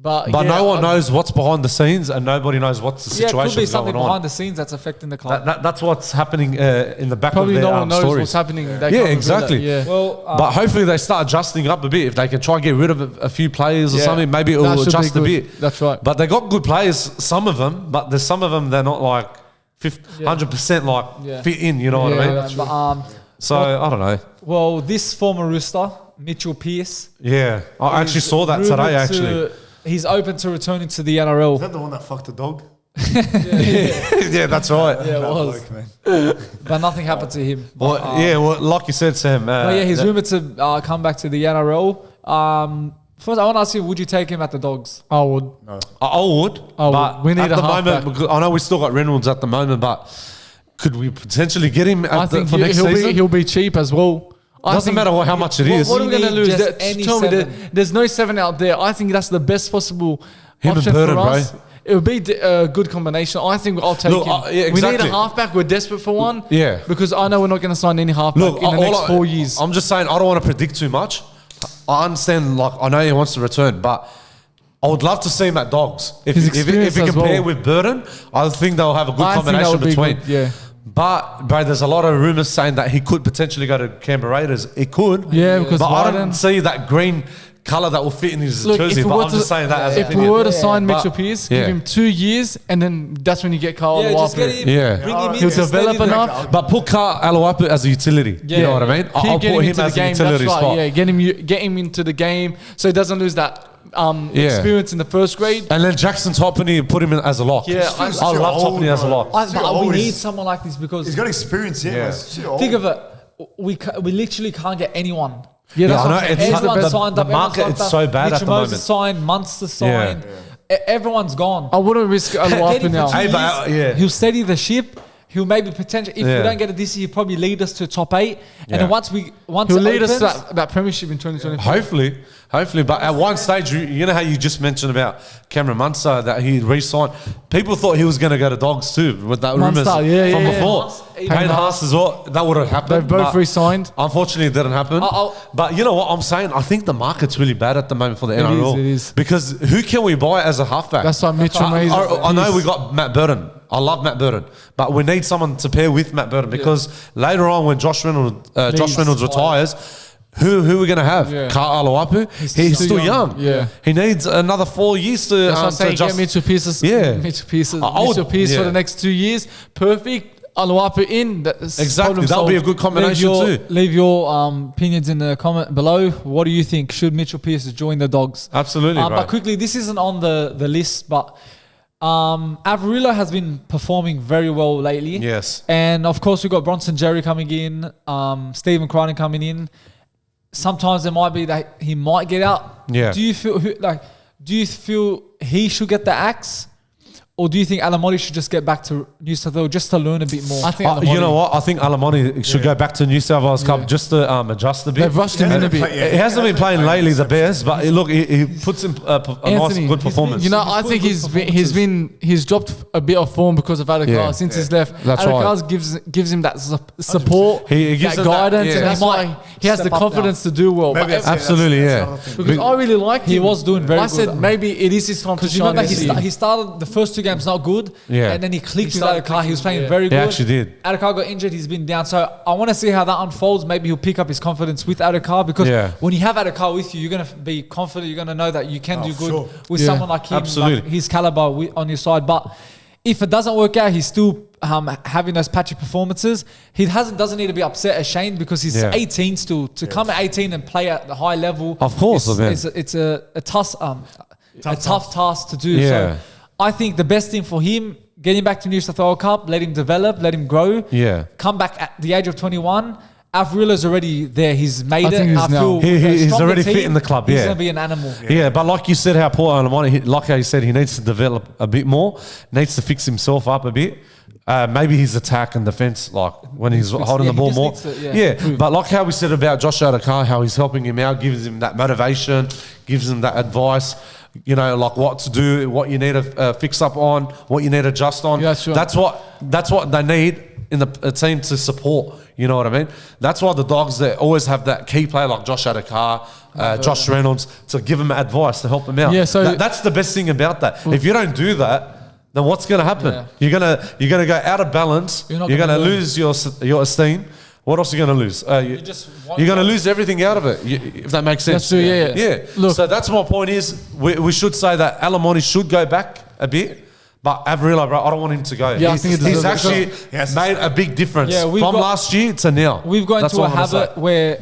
But yeah, no one knows what's behind the scenes, and nobody knows what's the yeah, it could be situation something going behind on. the scenes that's affecting the club. That's what's happening in the back Probably of no their one knows stories. what's happening. They Yeah, can't reveal exactly. that, Yeah. well, But hopefully they start adjusting up a bit. If they can try and get rid of a few players or Yeah. something, maybe it That will should be adjust a good. bit. That's right. But they got good players, some of them, but there's some of them they're not like 100% like Yeah. fit in, you know what I Yeah, mean? that's but, So I don't know. well, this former Rooster, Mitchell Pearce, Yeah, I actually saw that rumored today actually. to- he's open to returning to the Is NRL. that the one that fucked the dog? Yeah, that's right. Yeah, it That was, bloke, man. but nothing happened to him. Well, well, like you said, Sam. But yeah, he's that- rumored to come back to the NRL. First, I want to ask you, would you take him at the Dogs? I would. I would, Oh, but we need at a the halfback. moment, because I know we still got Reynolds at the moment, but could we potentially get him I think for next season? he'll be cheap as well. I Doesn't think- matter how much it is. What are we We going to need lose? just That- any tell me, seven. there's no 7 out there. I think that's the best possible Him and option Burton, for bro. us. It would be a good combination. I think I'll take Look, him. yeah, We need exactly. a halfback. We're desperate for one. Yeah. Because I know we're not going to sign any halfback Look, in the next 4 years. I'm just saying, I don't want to predict too much. I understand, like, I know he wants to return, but I would love to see him at Dogs. If His if he experience as compare well. with Burton, I think they'll have a good I think that combination would be between. good, yeah. But, bro, there's a lot of rumours saying that he could potentially go to Canberra Raiders. It could. Yeah, because But I Wyden- don't see that green colour that will fit in his Look, jersey. if we But were I'm just saying that as an if we opinion. were to sign But- Mitchell Pearce, yeah. give him 2 years, and then that's when you get Carl Yeah, just get Wapu. him. Yeah. Bring him in. He'll to develop steady the- enough. But put Carl Aluapu as a utility. You know what I mean? Keep I'll getting put him into as the a game. That's utility right. spot. Yeah, get him into the game so he doesn't lose that Yeah. experience in the first grade. And then Jackson Toppany, put him in as a lock. Yeah, I He's love too old, Toppany as a bro. lock. He's too But we old. need He's- someone like this because He's got experience, yeah. Yeah. But he's too old. think of it, we literally can't get anyone. Yeah, that's I know, what I'm it's saying. the- Everyone's the signed up. market everyone's is locked so up. bad at Mitchell the Moses moment. signed, Munster signed. Everyone's gone. I wouldn't risk Get him Aluapu for now. 2 Hey, years. but, yeah. He'll steady the ship, he'll maybe potentially, if we don't get it this year, he'll probably lead us to top 8. And then once he'll lead us to that premiership in 2024. Hopefully. But at one stage, you know how you just mentioned about Cameron Munster, that he re-signed. People thought he was going to go to Dogs too, with that rumours from before. Payne Haas as well, that would have happened. They've both re-signed. Unfortunately, it didn't happen. But you know what I'm saying? I think the market's really bad at the moment for the NRL. It is. Because who can we buy as a halfback? That's why Mitchell I know we got Matt Burton. I love Matt Burton, but we need someone to pair with Matt Burton because later on when Josh Reynolds retires, who are we going to have? Ka Alawapu? He's still young. Yeah. He needs another 4 years to That's what I'm saying. Get Mitchell Pearce for the next 2 years. Perfect. Alawapu in. Exactly. That'll be a good combination too. Leave your opinions in the comment below. What do you think? Should Mitchell Pearce join the Dogs? Absolutely, right. But quickly, this isn't on the list, but Averillo has been performing very well lately. Yes. And of course, we've got Bronson Jerry coming in, Stephen Crichton coming in. Sometimes there might be that he might get out. Yeah. Do you feel he should get the axe? Or do you think Alamoti should just get back to New South Wales just to learn a bit more? I think you know what? I think Alamoti should go back to New South Wales Cup just to adjust a bit. They've rushed him in a bit. He hasn't been playing lately the best, but look, he puts in a nice, good performance. You know, I think he's dropped a bit of form because of Adakar since he's left. That's Adakar gives him that support, he gives that him guidance, that, and that's why he has the confidence to do well. Absolutely, Because I really liked him. He was doing very good. I said maybe it is his time to shine. Because you know that he started the first 2 games not good. Yeah. And then he clicked with Adakar. He was playing very good. He actually did. Adakar got injured. He's been down. So I want to see how that unfolds. Maybe he'll pick up his confidence with Adakar because when you have Adakar with you, you're going to be confident. You're going to know that you can do good with someone like him, like his caliber on your side. But if it doesn't work out, he's still having those patchy performances. He doesn't need to be upset, ashamed because he's 18 still. To come at 18 and play at the high level, of course, it's a tough task to do. So I think the best thing for him, get him back to New South Wales Cup, let him develop, let him grow. Yeah. Come back at the age of 21. Averillo's already there. He's made it. He's already fit in the club. He's going to be an animal. Yeah, but like you said, how poor Alamoti, like how you said, he needs to develop a bit more, needs to fix himself up a bit. Maybe his attack and defense, like when he's holding the ball more. But like how we said about Josh Adakar, how he's helping him out, gives him that motivation, gives him that advice. You know, like what to do, what you need to fix up on, what you need to adjust on. Yeah, sure. That's what they need in a team to support. You know what I mean? That's why the Dogs, they always have that key player like Josh Adakar, Josh Reynolds, to give them advice, to help them out. Yeah, so that's the best thing about that. If you don't do that, then what's going to happen? You're gonna go out of balance. You're gonna lose your esteem. What else are you going to lose? You're going to lose everything out of it, if that makes sense. That's true, yeah. Look, so that's my point is we should say that Alamoti should go back a bit, but Averillo, bro, I don't want him to go. Yeah, he's actually made a big difference from last year to now. We've got into a habit where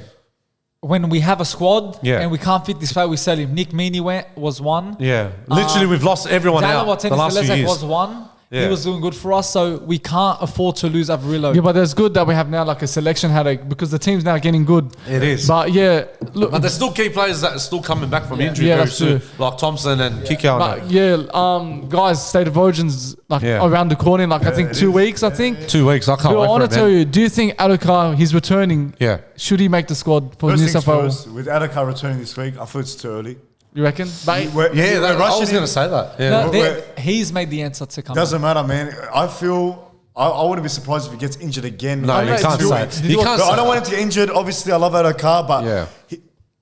when we have a squad and we can't fit this player, we sell him. Nick Meaney was one. Yeah, literally we've lost everyone out the last few years. Was one. He was doing good for us, so we can't afford to lose Averillo. Yeah, but it's good that we have now like a selection headache because the team's now getting good. It is. But look, but there's still key players that are still coming back from injury that's true. like Thompson and Kiko. But guys, State of Origin's around the corner in I think 2 weeks. I think 2 weeks. I can't wait. I want to tell you, do you think Adakar, he's returning? Yeah. Should he make the squad for New South Wales? With Adakar returning this week, I thought it's too early. You reckon? I was going to say that. Yeah. No, he's made the answer to come. Doesn't matter, man. I feel I wouldn't be surprised if he gets injured again. No, you can't say it. I don't want him to get injured. Obviously, I love Adakar, but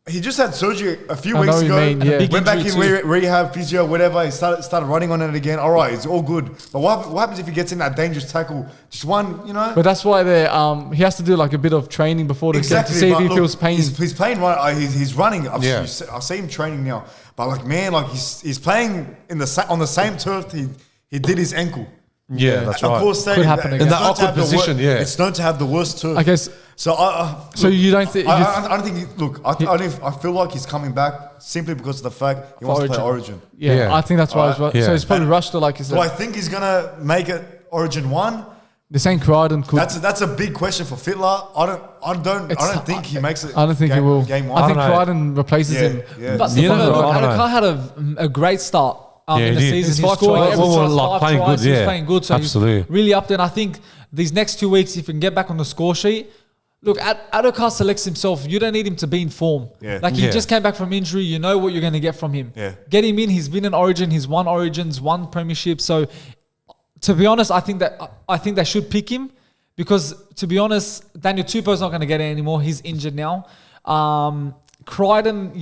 he just had surgery a few weeks ago. Went back in rehab, physio, whatever. He started running on it again. All right, it's all good. But what happens if he gets in that dangerous tackle? Just one, you know? But that's why he has to do like a bit of training before the game to see if he feels pain. He's playing right. He's running. I see him training now. But like, man, like he's playing on the same turf he did his ankle. Yeah, that's right. Of course, could happen in that awkward position. It's known to have the worst turf. I guess. So you don't think? I don't think. Look, I feel like he's coming back simply because of the fact he wants to play Origin. Yeah, I think that's why. So he's probably rushed to like you said. Do I think he's gonna make it Origin 1? The same Crichton could. That's a big question for Fittler. I don't think he makes it. I don't think he will. Game 1. I think Crichton replaces him. Yeah. But Adakar had a great start. In the season, he scored every time, 5 tries. He was playing good, so absolutely. He's really up there. And I think these next 2 weeks, if he can get back on the score sheet. Look, Adokar selects himself. You don't need him to be in form. Yeah. Like, he just came back from injury. You know what you're going to get from him. Yeah. Get him in. He's been in Origin. He's won Origins, won Premiership. So, to be honest, I think they should pick him because, to be honest, Daniel Tupou's not going to get it anymore. He's injured now. Crichton,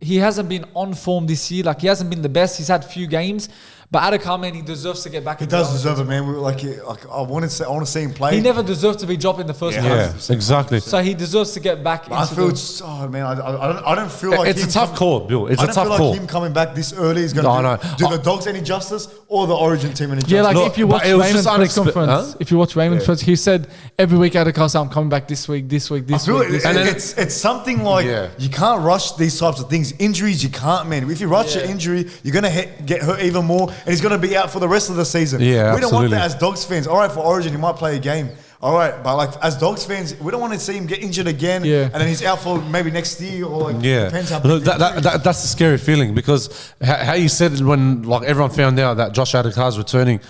he hasn't been on form this year. Like, he hasn't been the best. He's had few games. But Adokar, man, he deserves to get back. He does deserve it, man. I want to see him play. He never deserved to be dropped in the first place. Yeah, exactly. So he deserves to get back. I feel I don't feel like It's a tough call, Bill. It's a tough call. I don't feel like him coming back this early is going to do the Dogs any justice or the Origin team any justice. Yeah, like Look, if you watch but it was Raymond's just press conference, huh? if you watch Raymond's press, he said every week Adokar said, I'm coming back this week. I feel it's something like you can't rush these types of things. Injuries, you can't, man. If you rush an injury, you're going to get hurt even more, and he's going to be out for the rest of the season. Yeah, we don't want that as Dogs fans. All right, for Origin, he might play a game. All right, but like as Dogs fans, we don't want to see him get injured again, and then he's out for maybe next year or like depends how. Look, that's the scary feeling because how you said it when like everyone found out that Josh Adokar's returning,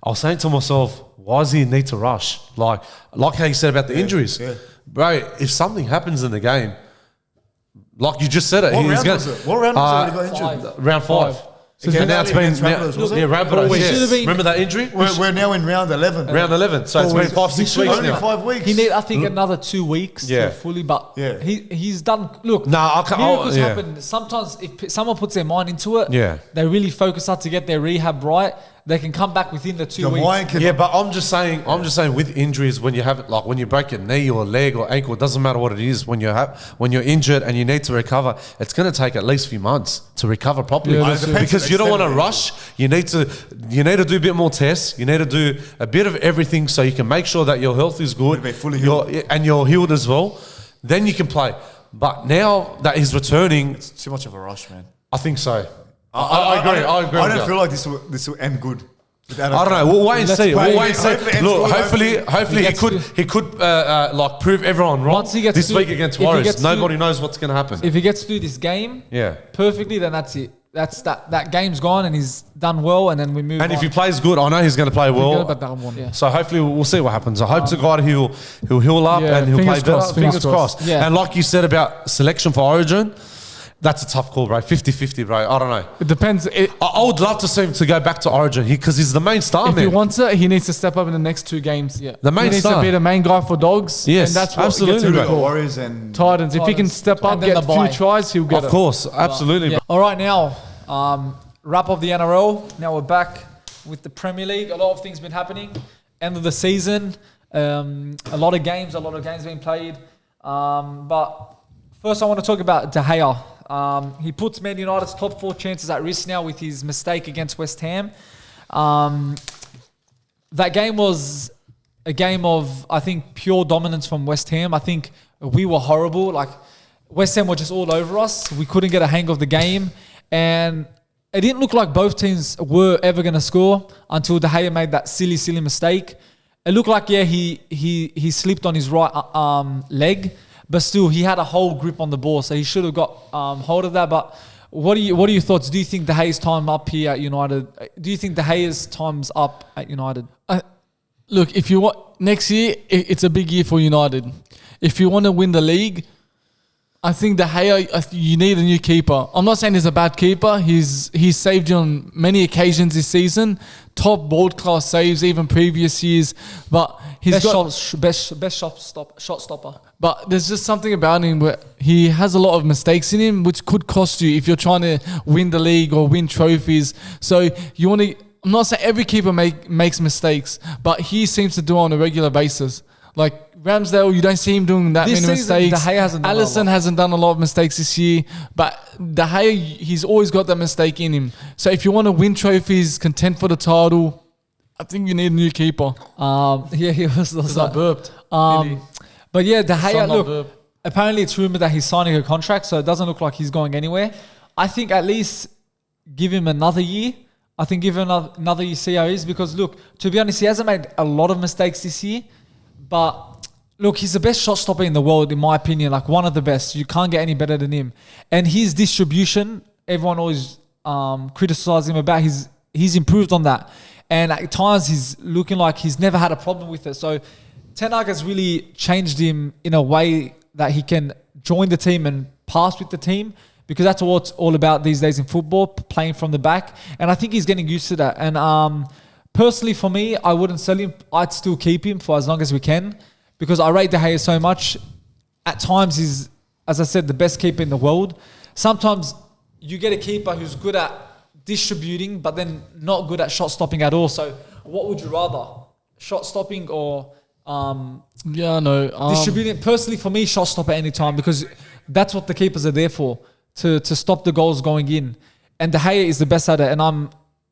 I was saying to myself, why does he need to rush? Like how you said about the injuries, bro. If something happens in the game, like you just said it, What round was it? What round was it when he got injured? Round 5. So now it's been Rabbitohs. Yes. Remember that injury? We're now in round 11. Round 11. So it's been 5-6 weeks only now. 5 weeks. He need, I think, another 2 weeks to fully. But he's done. Look, miracles happen. Sometimes if someone puts their mind into it, they really focus hard to get their rehab right. They can come back within the 2 weeks. But I'm just saying with injuries, when you have it, like when you break your knee or leg or ankle, it doesn't matter what it is. When you're injured and you need to recover, it's going to take at least a few months to recover properly. Because you don't want to rush. You need to do a bit more tests. You need to do a bit of everything so you can make sure that your health is good, fully healed. and you're healed as well. Then you can play. But now that he's returning, it's too much of a rush, man. I think so. I agree. I don't feel like this will end good. I don't know. We'll wait and see. Look, hopefully he could like prove everyone wrong this week against Warriors. Nobody knows what's going to happen. If he gets through this game, perfectly, then that's it. That's that game's gone and he's done well, and then we move. And on. if he plays good, I know he's going to play well. So hopefully we'll see what happens. I hope to God he'll heal up and he'll play better. Fingers crossed. Yeah. And like you said about selection for Origin. That's a tough call, bro. 50-50, bro. I don't know. It depends. I would love to see him to go back to Origin because he's the main star, if man. he wants it, he needs to step up in the next 2 games. Yeah, the main he needs star. to be the main guy for Dogs. Yes, and that's what absolutely. Gets him Warriors and Titans. If he can step up, get a few tries, he'll get it. Of course, absolutely. Yeah. All right, now wrap up the NRL. Now we're back with the Premier League. A lot of things been happening. End of the season. A lot of games being played. But first, I want to talk about De Gea. He puts Man United's top 4 chances at risk now with his mistake against West Ham. That game was a game of, I think, pure dominance from West Ham. I think we were horrible. Like, West Ham were just all over us. We couldn't get a hang of the game. And it didn't look like both teams were ever going to score until De Gea made that silly mistake. It looked like, he slipped on his right leg. But still, he had a whole grip on the ball, so he should have got hold of that. But what are your thoughts? Do you think De Gea's time up here at United? Do you think De Gea's time's up at United? Look, if you want next year, it's a big year for United. If you want to win the league, I think De Gea, you need a new keeper. I'm not saying he's a bad keeper. He's saved you on many occasions this season. Top world class saves, even previous years. But he's best shot stopper. But there's just something about him where he has a lot of mistakes in him, which could cost you if you're trying to win the league or win trophies. So you want to. I'm not saying every keeper makes mistakes, but he seems to do it on a regular basis. Like Ramsdale, you don't see him doing that many mistakes. Alisson hasn't done a lot of mistakes this year, but De Gea, he's always got that mistake in him. So if you want to win trophies, contend for the title, I think you need a new keeper. He was I burped. But yeah, De Gea, look, apparently it's rumored that he's signing a contract, so it doesn't look like he's going anywhere. I think at least give him another year. I think give him another year, see how he is. Because look, to be honest, he hasn't made a lot of mistakes this year. But look, he's the best shot stopper in the world, in my opinion. Like one of the best. You can't get any better than him. And his distribution, everyone always criticizes him about. He's improved on that. and at times he's looking like he's never had a problem with it. So Ten Hag has really changed him in a way that he can join the team and pass with the team, because that's what it's all about these days in football, playing from the back. And I think he's getting used to that. And personally, for me, I wouldn't sell him. I'd still keep him for as long as we can, because I rate De Gea so much. At times, he's, as I said, the best keeper in the world. Sometimes you get a keeper who's good at distributing, but then not good at shot stopping at all. So what would you rather? Shot stopping or distributing? Personally, for me, shot stop at any time, because that's what the keepers are there for, to stop the goals going in. And De Gea is the best at it. And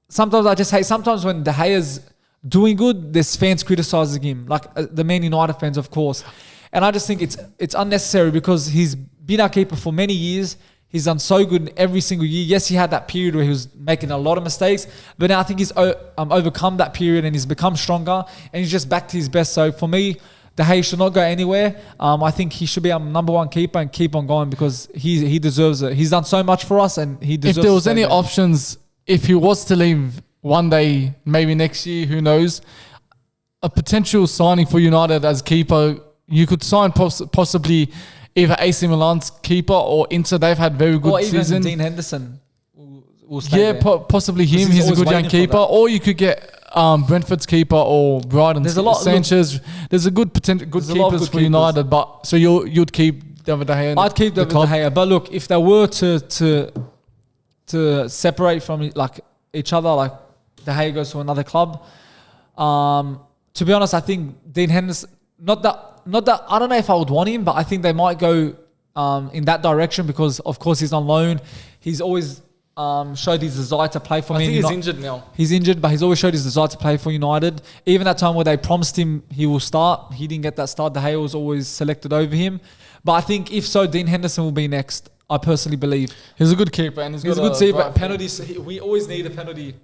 sometimes I just hate, sometimes when De Gea's doing good, there's fans criticizing him, like the Man United fans, of course. And I just think it's unnecessary, because he's been our keeper for many years. He's done so good every single year. Yes, he had that period where he was making a lot of mistakes, but now I think he's overcome that period and he's become stronger and he's just back to his best. So for me, De Gea should not go anywhere. I think he should be our number one keeper and keep on going, because he deserves it. He's done so much for us and he deserves it. If there was any options, if he was to leave one day, maybe next year, who knows, a potential signing for United as keeper, you could sign possibly either AC Milan's keeper or Inter. They've had very good season. Or even Dean Henderson will stay there. Possibly him. He's a good young keeper. Or you could get Brentford's keeper or Brighton. There's a lot. Sanchez. There's a good keepers for United. But so you'd keep David De Gea. I'd keep David De Gea. But look, if they were to separate from like each other, like De Gea goes to another club, to be honest, I think Dean Henderson. Not that I don't know if I would want him, but I think they might go in that direction, because of course he's on loan. He's always showed his desire to play for me. I think he's injured now. He's injured, but he's always showed his desire to play for United. Even that time where they promised him he will start, he didn't get that start. De Gea was always selected over him. But I think if so, Dean Henderson will be next. I personally believe he's a good keeper and he's a good keeper. Penalties, we always need a penalty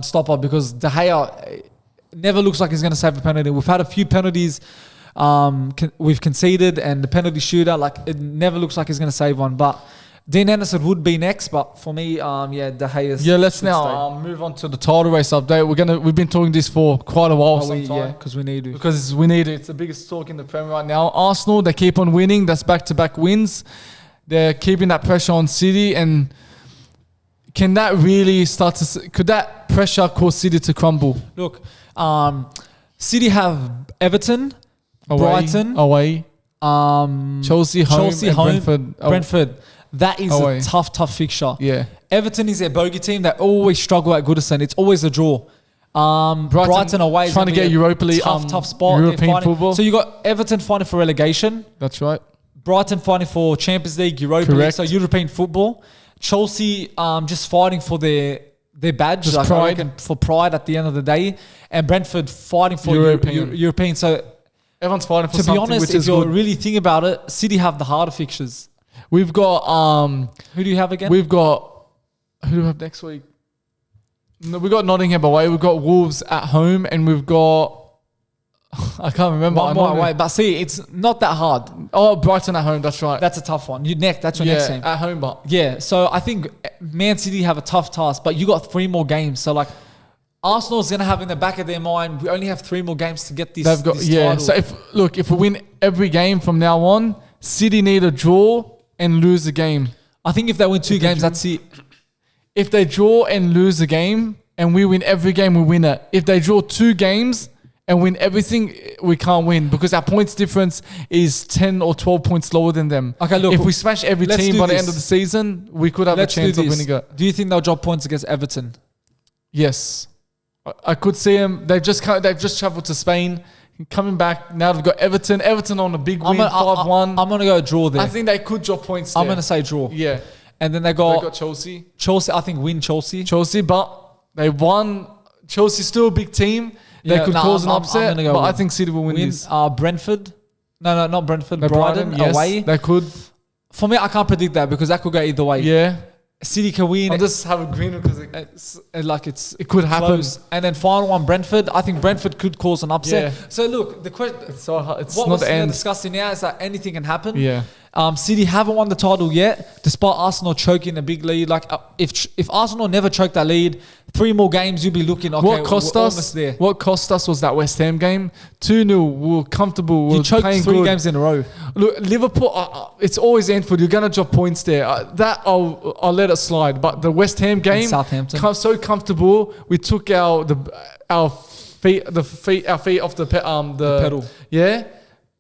stopper, because De Gea never looks like he's going to save a penalty. We've had a few penalties we've conceded, and the penalty shooter, like, it never looks like he's going to save one. But Dean Henderson would be next, but for me, De Gea. Yeah, let's now move on to the title race update. We've been talking this for quite a while. Because we need to. Because we need it. It's the biggest talk in the Premier right now. Arsenal, they keep on winning. That's back-to-back wins. They're keeping that pressure on City, and can that really could that pressure cause City to crumble? Look, City have Everton, Brighton, away, Chelsea home, Brentford. That is away. A tough fixture. Yeah. Everton is their bogey team. They always struggle at Goodison. It's always a draw. Brighton away is trying to get Europa League, tough spot. European football. So you got Everton fighting for relegation. That's right. Brighton fighting for Champions League, Europa League, so European football. Chelsea just fighting for their badge, just pride. For pride at the end of the day, and Brentford fighting for European. So everyone's fighting for something. To be honest, if you really think about it, City have the harder fixtures. We've got who do you have again? We've got who do we have next week? No, we've got Nottingham away. We've got Wolves at home, and we've got I can't remember. One more away, but see, it's not that hard. Oh, Brighton at home. That's right. That's a tough one. That's your next game at home, but so I think Man City have a tough task, but you got 3 more games. So like, Arsenal's gonna have in the back of their mind, we only have 3 more games to get this. They've got this title. So if we win every game from now on, City need a draw and lose a game. I think if they win 2 games, that's it. If they draw and lose a game, and we win every game, we win it. If they draw 2 games and win everything, we can't win, because our points difference is 10 or 12 points lower than them. Okay, look, if we smash every team by the end of the season, we could have a chance of winning it. Do you think they'll drop points against Everton? Yes, I could see them. They've just travelled to Spain, coming back. Now they've got Everton. Everton on a big win, 5-1. I'm gonna go draw there. I think they could drop points there. I'm gonna say draw. Yeah, and then they got Chelsea. I think win Chelsea, but they won. Chelsea's still a big team. They could cause an upset, but I think City will win this. Brentford? No, not Brentford. Brighton yes, away. They could. For me, I can't predict that, because that could go either way. Yeah. City can win. I'll just have a green because it could happen. Close. And then final one, Brentford. I think Brentford could cause an upset. Yeah. So look, the question. It's so hard. It's what not we're the end. discussing now is that anything can happen. Yeah. City haven't won the title yet, despite Arsenal choking a big lead. Like if Arsenal never choked that lead, 3 more games you'd be looking. Okay, what cost we're us? almost there. What cost us was that West Ham game. 2-0. We were comfortable. We You were choked playing 3 good. games in a row. Look, Liverpool. It's always Anfield. You're gonna drop points there. That I'll let it slide. But the West Ham game, Southampton. so comfortable. We took our feet off the pedal. Yeah.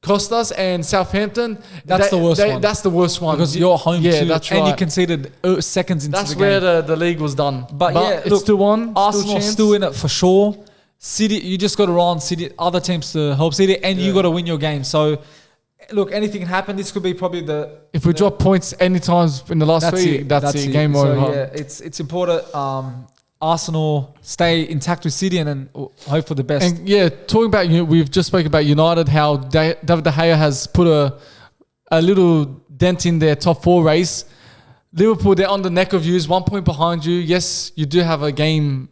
Cost us, and Southampton. That's the worst one. That's the worst one Because you're home yeah, too, that's and right. you conceded seconds into That's the game. where the league was done. But yeah, it's look, still on. Arsenal still in it for sure. City, you just got to rely on City, other teams to help City, and you got to win your game. So, look, anything can happen. This could be probably if we drop points any times in the last 3, that's it. Game so, over. Yeah, it's important. Arsenal stay intact with City and then hope for the best. And yeah, talking about we've just spoke about United, how David De Gea has put a little dent in their top 4 race. Liverpool, they're on the neck of you, 1 point behind you. Yes, you do have a game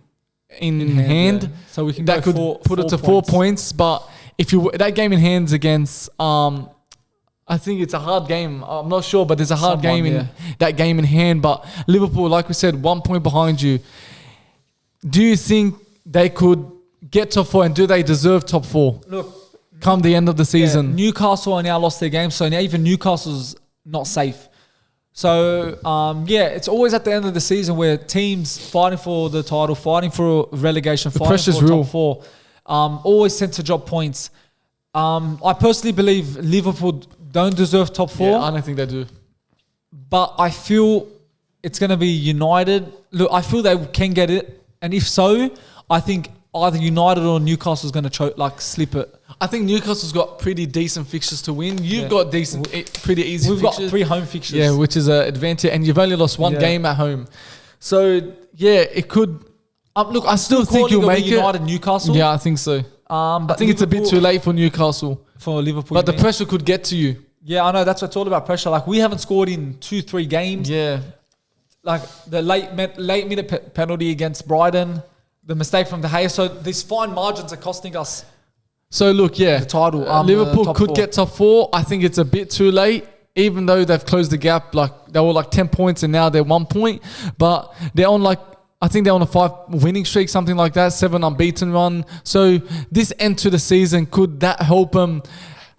in hand. Yeah. So we can that go could put it to 4 points. But if you that game in hand's against, I think it's a hard game. I'm not sure, but there's a hard game in that game in hand. But Liverpool, like we said, 1 point behind you. Do you think they could get top 4, and do they deserve top 4? Look, come the end of the season. Newcastle are now lost their game, so now even Newcastle's not safe. So, it's always at the end of the season where teams fighting for the title, fighting for relegation, fighting pressure's for real. top 4, always tend to drop points. I personally believe Liverpool don't deserve top 4. Yeah, I don't think they do. But I feel it's going to be United. Look, I feel they can get it. And if so, I think either United or Newcastle's going to slip it. I think Newcastle's got pretty decent fixtures to win. You've got pretty easy We've fixtures. got 3 home fixtures. Yeah, which is an advantage. And you've only lost 1 game at home. So, yeah, it could... look, I still think you'll make it. United Newcastle. Yeah, I think so. But I think it's a bit too late for Newcastle. For Liverpool. But the pressure could get to you. Yeah, I know. That's what it's all about, pressure. Like, we haven't scored in 2-3 games. Yeah. Like, the late minute penalty against Brighton, the mistake from De Gea. So, these fine margins are costing us. So, look, yeah. The title. Liverpool could 4. get top 4. I think it's a bit too late. Even though they've closed the gap, they were 10 points and now they're 1 point. But they're on I think they're on a 5 winning streak, something like that, 7 unbeaten run. So this end to the season, could that help them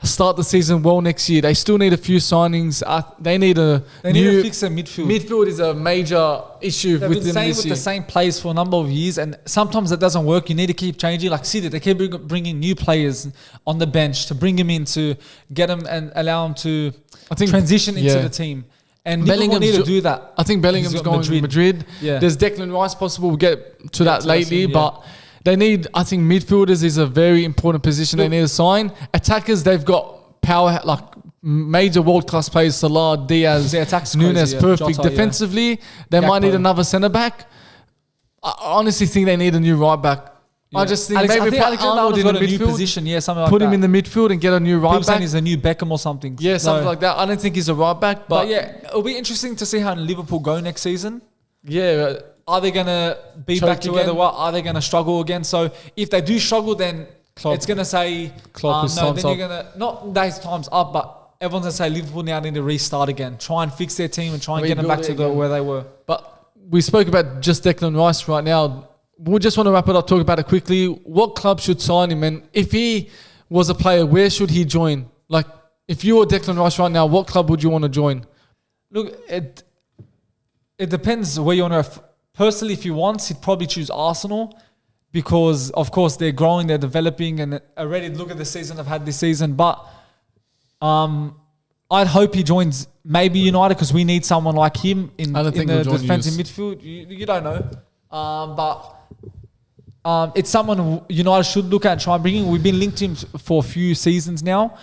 start the season well next year? They still need a few signings. They need to fix their midfield. Midfield is a major issue They've with been them this with year. the same players for a number of years, and sometimes it doesn't work. You need to keep changing. Like City, they keep bringing new players on the bench to bring them in to get them and allow them to transition into the team. And Bellingham need to do that. I think Bellingham's going to Madrid. Yeah. There's Declan Rice possible. We'll get to that lately, but they need, I think midfielders is a very important position they need to sign. Attackers, they've got power, major world-class players, Salah, Diaz, Nunes, perfect. Jota, defensively, they might need another centre-back. I honestly think they need a new right-back. I just think maybe put Arnold in the midfield, position, something like put him in the midfield and get a new right back. He's a new Beckham or something. Yeah, something like that. I don't think he's a right back, but it'll be interesting to see how Liverpool go next season. Yeah, are they gonna be back to where they were? Are they gonna struggle again? So if they do struggle, then it's gonna say Klopp then you're gonna not days time's up, but everyone's gonna say Liverpool now need to restart again, try and fix their team and try and get them back to where they were. But we spoke about just Declan Rice right now. We just want to wrap it up, talk about it quickly. What club should sign him? And if he was a player, where should he join? If you were Declan Rice right now, what club would you want to join? Look, it depends where you want to... Personally, if he wants, he'd probably choose Arsenal because, of course, they're growing, they're developing, and already look at the season they've had this season. But I'd hope he joins maybe United because we need someone like him in the defensive midfield. You don't know. But it's someone United should look at and try and bring in. We've been linked to him for a few seasons now.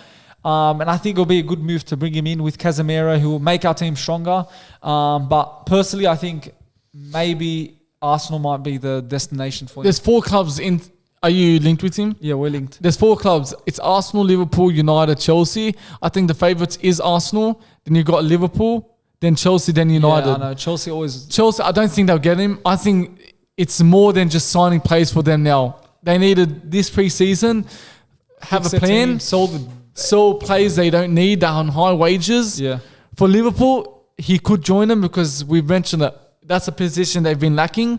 And I think it'll be a good move to bring him in with Casemiro, who will make our team stronger. But personally, I think maybe Arsenal might be the destination for him. There's 4 clubs in... Are you linked with him? Yeah, we're linked. There's 4 clubs. It's Arsenal, Liverpool, United, Chelsea. I think the favourites is Arsenal. Then you've got Liverpool, then Chelsea, then United. Yeah, I know. Chelsea, I don't think they'll get him. I think it's more than just signing players for them now. They needed this pre-season, have a plan. Solve sell players they don't need that are on high wages. Yeah. For Liverpool, he could join them because we've mentioned that that's a position they've been lacking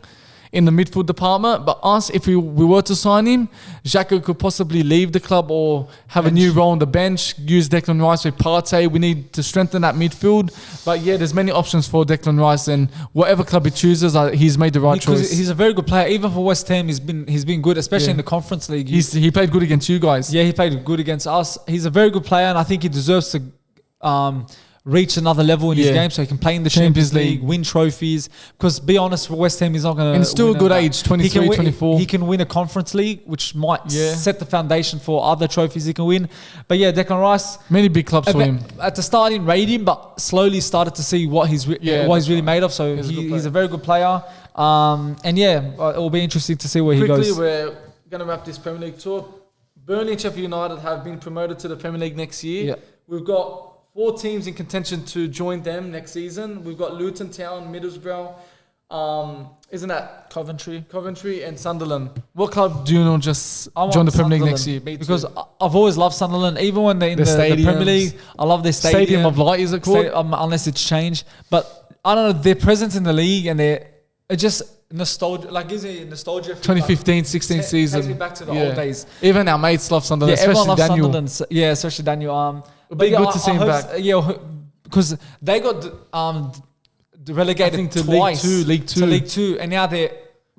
in the midfield department. But us, if we were to sign him, Xhaka could possibly leave the club or have a new role on the bench, use Declan Rice with Partey. We need to strengthen that midfield. But yeah, there's many options for Declan Rice, and whatever club he chooses, he's made the right choice. He's a very good player. Even for West Ham, he's been good, especially in the Conference League. He played good against you guys. Yeah, he played good against us. He's a very good player, and I think he deserves to reach another level in his game so he can play in the Champions League, win trophies. Because, be honest, for West Ham, he's not going to. And still a good age, 23, 24. He can win a Conference League, which might set the foundation for other trophies he can win. But yeah, Declan Rice. Many big clubs for him. At the start, I didn't rate him, but slowly started to see what he's really made of. So he's a very good player. And yeah, it will be interesting to see where he goes. Quickly, we're going to wrap this Premier League tour. Burnley and Sheffield United have been promoted to the Premier League next year. Yeah. We've got 4 teams in contention to join them next season. We've got Luton Town, Middlesbrough, isn't that Coventry and Sunderland. What club do you know just join the Premier League next year? Because I've always loved Sunderland, even when they're in the Premier League. I love their Stadium of Light, is it called? Unless it's changed. But I don't know, their presence in the league and it just nostalgia, like gives me nostalgia. 2015-16 season. Takes me back to the old days. Even our mates love Sunderland, especially Daniel. Sunderland. Yeah, especially Daniel. It'd be good to see him back. Yeah, because they got relegated to twice League Two, and now they're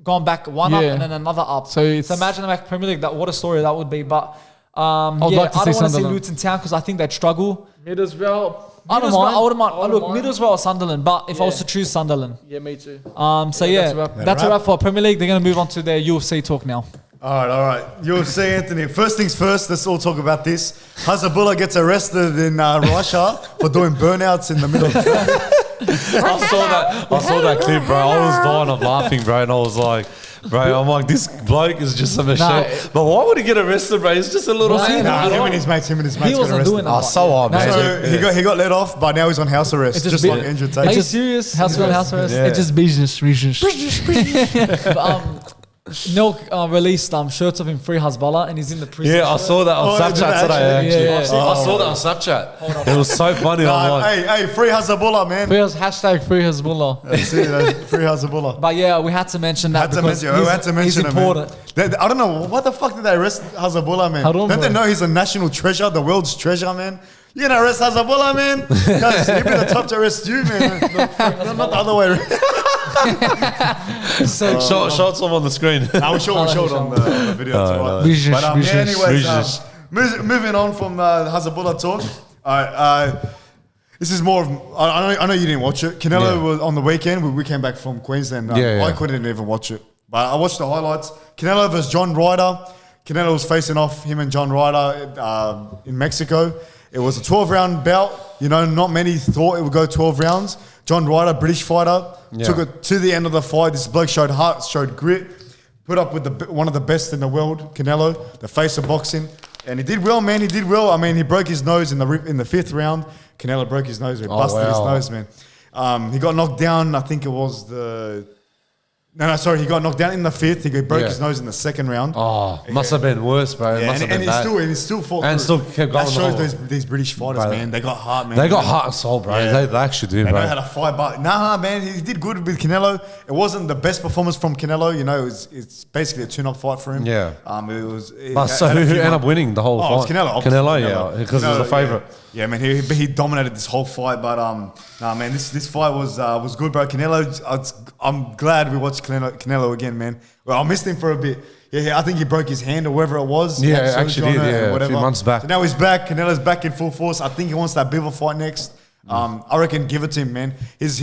gone back one up and then another up. So imagine them back Premier League. What a story that would be. But I don't want to see Luton Town because I think they'd struggle. Middlesbrough. I wouldn't mind. Look, Middlesbrough or Sunderland, but if I was to choose Sunderland. Yeah, me too. That's a wrap for Premier League. They're going to move on to their UFC talk now. All right. UFC, Anthony. First things first, let's all talk about this. Hasbulla gets arrested in Russia for doing burnouts in the middle of the I saw that clip, bro. I was dying of laughing, bro. And I was like, bro, I'm like, this bloke is just a machine. But why would he get arrested, bro? It's just a little thing. Him and his mates He got wasn't arrested. doing that. So hard, man. So he got let off, but now he's on house arrest, just like Andrew Tate. Are you serious? House arrest? Yeah. It's just business reasons. Nilk released shirts of him free Hasbulla and he's in the prison. Yeah, I saw that on Snapchat today. I saw that on Snapchat. It was so funny. Hey, free Hasbulla, man. Hashtag free Hasbulla. That's it, free Hasbulla. But yeah, we had to mention that because he's important. I don't know, what the fuck did they arrest Hasbulla, man? Don't they know he's a national treasure, the world's treasure, man? You're going to arrest Hasbulla, man? Guys, you'd be the top to arrest you, man. Not the other way around. Shots on the screen. I was short on the video. Anyways, moving on from the Hasbulla talk. This is more of, I know you didn't watch it. Canelo was on the weekend. We came back from Queensland. I couldn't even watch it. But I watched the highlights. Canelo versus John Ryder. Canelo was facing off him and John Ryder in Mexico. It was a 12-round bout. You know, not many thought it would go 12 rounds. John Ryder, British fighter, took it to the end of the fight. This bloke showed heart, showed grit, put up with one of the best in the world, Canelo, the face of boxing. And he did well, man. He did well. I mean, he broke his nose in the 5th round. Canelo broke his nose. He busted his nose, man. He got knocked down. I think it was the... He got knocked down in the 5th. He broke his nose in the 2nd round. Must have been worse, bro. He still fought and still kept going. That shows these British fighters, man. They got heart, man. They got heart and soul, bro. They actually do, bro. They know how to fight, but man, he did good with Canelo. It wasn't the best performance from Canelo. You know, it's basically a tune-up fight for him. Yeah. So who ended up winning the whole fight? It was Canelo. Canelo, because he was the favourite. Yeah, man, he dominated this whole fight, but man, this fight was good, bro. Canelo, I'm glad we watched Canelo again, man. Well, I missed him for a bit. Yeah, I think he broke his hand or whatever it was. Yeah, actually did. Yeah, a few months back. So now he's back. Canelo's back in full force. I think he wants that Bivol fight next. I reckon give it to him, man. He's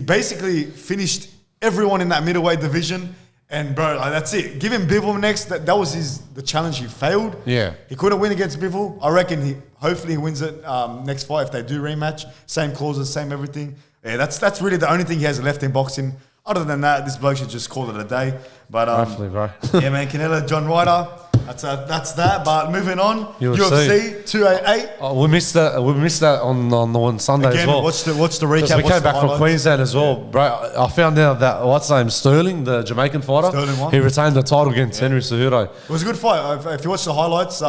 basically finished everyone in that middleweight division. And bro, that's it. Give him Bivol next. That was the challenge. He failed. Yeah, he couldn't win against Bivol. I reckon hopefully he wins it next fight if they do rematch. Same clauses, same everything. Yeah, that's really the only thing he has left in boxing. Other than that, this bloke should just call it a day. But definitely, bro. Yeah, man, Canelo, John Ryder. That's that. But moving on, UFC 288. Oh, we missed that. We missed that on Sunday again, as well. Watch the recap. We came back from Queensland as well, bro. I found out that what's his name, Sterling, the Jamaican fighter. Sterling won. He retained the title against Henry Cejudo. It was a good fight. If you watch the highlights,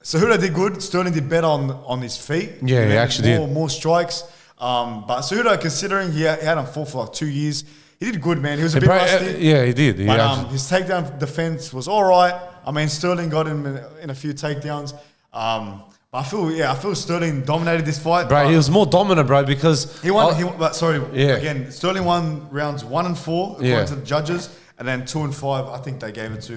Cejudo did good. Sterling did better on his feet. Yeah, he actually did. More strikes. But Cejudo, considering he had him fought for like 2 years, he did good, man. He was a bit rusty. Yeah, he did. But his takedown defense was all right. I mean, Sterling got him in a few takedowns. But I feel Sterling dominated this fight. Bro, he was more dominant, bro, because he won. Again, Sterling won rounds 1 and 4 according to the judges, and then 2 and 5. I think they gave it to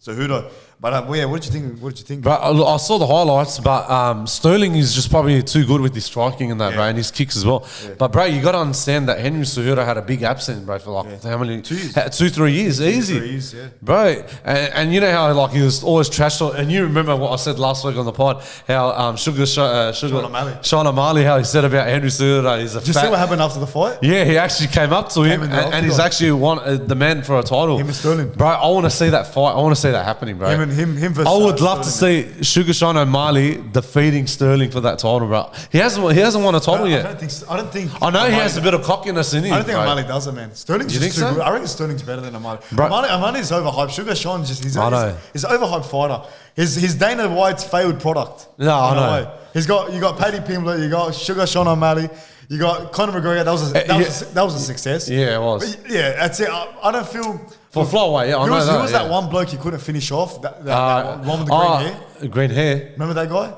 Cejudo. But what did you think? What did you think? But I saw the highlights, but Sterling is just probably too good with his striking and that, bro, and his kicks as well. Yeah. But bro, you got to understand that Henry Cejudo had a big absence, bro, for like how many? 2 years. 2-3 years, easy. 3 years, bro. And you know how like he was always trashed on, and you remember what I said last week on the pod, how Sean O'Malley, how he said about Henry Cejudo, he's a. Did you see what happened after the fight? Yeah, he actually came up to him, and he's actually won the man for a title. Him and Sterling, bro. I want to see that fight. I want to see that happening, bro. Him versus I would love to see Sugar Sean O'Malley defeating Sterling for that title, bro. He hasn't won a title yet. I don't think. I know he has a bit of cockiness in him. I don't think O'Malley does it, man. Sterling's just too good. I reckon Sterling's better than O'Malley. O'Malley's overhyped. Sugar Sean's just he's an overhyped fighter. He's Dana White's failed product. No, I know. You got Paddy Pimblett, you got Sugar Sean O'Malley, you got Conor McGregor. That was a success. Yeah, it was. But yeah, that's it. I don't feel. For flyweight, I know that. Who was that one bloke he couldn't finish off? That one with the green hair? Green hair. Remember that guy?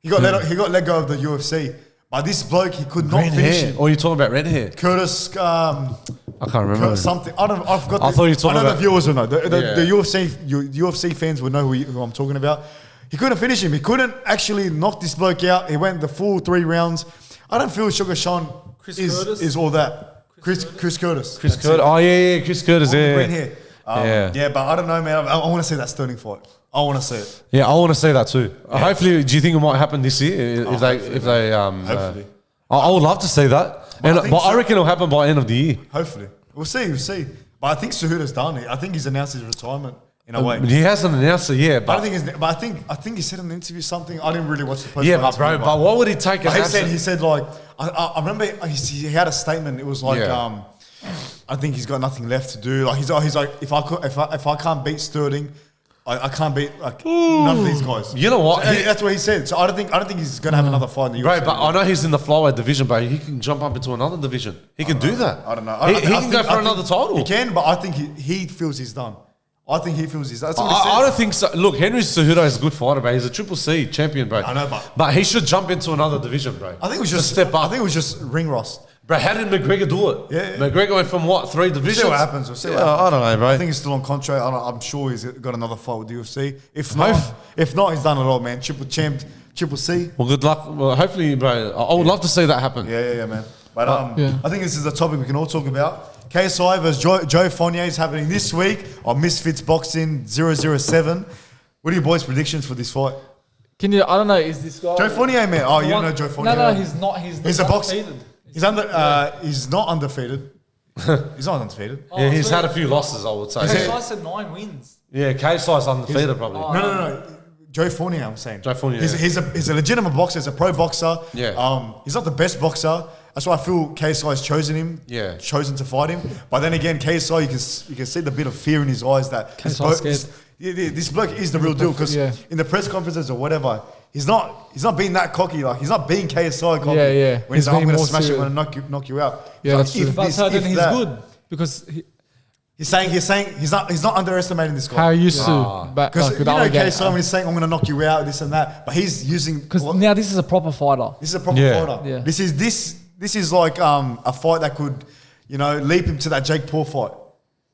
He got let go of the UFC. But this bloke, he could not finish him. Or are you talking about red hair? Curtis, I can't remember. Something. I forgot. I thought you were talking about. The viewers will know. The UFC fans will know who I'm talking about. He couldn't finish him. He couldn't actually knock this bloke out. He went the full 3 rounds. I don't feel Sugar Sean is all that. Chris Curtis. Chris Curtis. Oh, yeah, Chris Curtis, green hair. But I don't know, man. I want to see that Sterling fight. I want to see it. Yeah, I want to see that too. Hopefully, do you think it might happen this year? Hopefully. I would love to see that. But I reckon it'll happen by the end of the year. Hopefully. We'll see. But I think Cejudo's done it. I think he's announced his retirement in a way. He hasn't announced it yet. But I think he said in the interview something. I didn't really watch the post. Yeah, but bro, but what would he take? He said like I remember he had a statement. It was like I think he's got nothing left to do. Like he's like if I can't beat Sterling, I can't beat none of these guys. You know what? That's what he said. So I don't think he's gonna have another fight in the UFC. Right, but I know he's in the flyweight division, but he can jump up into another division. He can do that. I don't know. He can go for another title. He can, but I think he feels he's done. I think he feels he's done. That's what he said. I don't think so. Look, Henry Cejudo is a good fighter, bro. He's a Triple C champion, bro. I know, but he should jump into another division, bro. I think it was just step up. I think it was just ring rust. Bro, how did McGregor do it? Yeah. McGregor went from 3 divisions? We'll see what happens. I don't know, bro. I think he's still on contract. I'm sure he's got another fight with the UFC. If not, he's done it all, man. Triple champ, Triple C. Well, good luck. Well, hopefully, bro. I would love to see that happen. Yeah, man. But I think this is a topic we can all talk about. KSI versus Joe Fournier is happening this week on Misfits Boxing 007. What are your boys' predictions for this fight? I don't know, is this guy... Joe Fournier, man. Oh, you don't know Joe Fournier? No, he's not. He's a boxer. He's not undefeated. He's not undefeated. Yeah, he's had a few losses, I would say. KSI said 9 wins. Yeah, KSI's undefeated probably. No. Joe Fournier, I'm saying. Joe Fournier. He's a legitimate boxer. He's a pro boxer. Yeah. He's not the best boxer. That's why I feel KSI has chosen him. Yeah. Chosen to fight him. But then again, KSI, you can see the bit of fear in his eyes that this bloke is the real deal. Because in the press conferences or whatever, he's not being that cocky. Like he's not being KSI cocky. Yeah. When he's like, I'm going to smash you, I'm going to knock you out. Yeah, that's true. But so then he's good because. He's saying he's not underestimating this guy. How you used to because KSI when he's saying I'm going to knock you out, this and that, but he's using because now this is a proper fighter. This is a proper fighter. Yeah. This is like a fight that could leap him to that Jake Paul fight.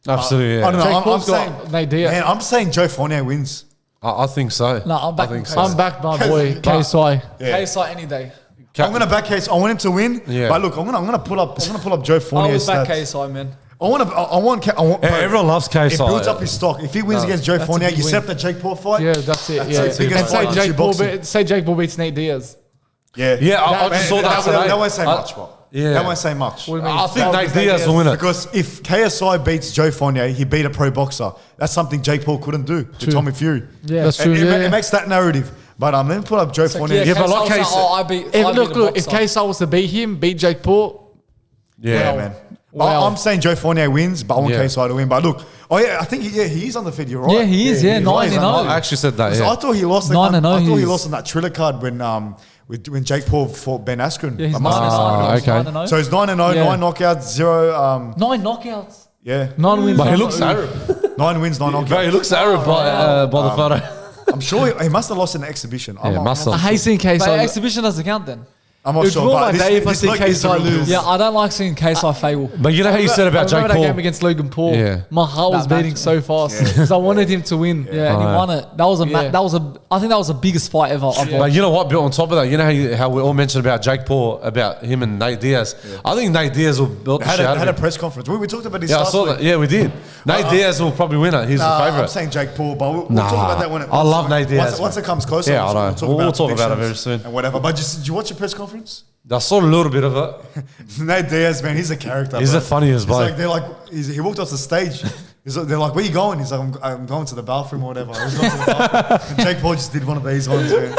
Absolutely. I don't know. Jake Paul's got an idea. Man, I'm saying Joe Fournier wins. I think so. No, I'm back. I'm back, my boy. KSI. KSI any day. I'm going to back KSI. I want him to win. Yeah. But look, I'm going to pull up Joe Fournier. I will back KSI, man. I want everyone loves KSI. It builds up his stock. If he wins against Joe Fournier, you set up the Jake Paul fight. Yeah, that's it. And say Jake Paul beats Nate Diaz. Yeah. I just saw that today. That won't say much, bro. Yeah. That won't say much. I think Nate Diaz will win it. Because if KSI beats Joe Fournier, he beat a pro boxer. That's something Jake Paul couldn't do to Tommy Fury. Yeah, that's true. It makes that narrative. But let me put up Joe Fournier. Yeah, but like KSI, look, if KSI was to beat Jake Paul, man. I'm saying Joe Fournier wins, but I want KSI to win. But look, Oh yeah, I think he is undefeated. You're right. Yeah, he is. Yeah, he's 9 right, and he's 0. I actually said that. So Yeah. I thought he lost. 9 and 0 I thought he he's- lost on that Triller card when Jake Paul fought Ben Askren. Yeah, he's I 9 must and have 0. said okay. 9 and 0. So he's 9 and 0, Yeah. 9 knockouts, 0. 9 knockouts. Yeah, 9 wins. But he 9 looks Arab. 9 wins, 9 Bro, knockouts. he looks Arab by the photo. I'm sure he must have lost in an exhibition. I'm Yeah, not- must I'm I not hate seeing But KSI. exhibition doesn't count then. I'm not It's sure. more But my day if I see bloke is the KSI real lose. deal. Yeah, I don't like seeing KSI fail. But you know how you said about I Jake remember that game Paul? against Logan Paul. Yeah. My heart was That beating match. so fast because I wanted him to win. Yeah, and he Oh, won it. That was a Yeah. I think that was the biggest fight ever. I've But watched. you know what? Built on top of that, you know how we all mentioned about Jake Paul, about him and Nate Diaz. I think Nate Diaz will build the Had shit out a of him. press conference. We talked about this Yeah, I last saw week. that. Yeah, we did. Nate Diaz will probably win it. He's the I'm favourite. saying Jake Paul, but we'll Nah, talk about that when it. I love Nate Diaz, Once it comes closer, Yeah, I know. We'll talk about it very predictions soon. and whatever. But did you watch the press conference? I saw a little bit of it. Nate Diaz, man, he's a character. He's bro. the funniest He's bloke. like, they're like, he walked off the stage. They're like, where you going? He's like, I'm going to the bathroom or whatever. I was going to the bathroom. And Jake Paul just did one of these ones, man.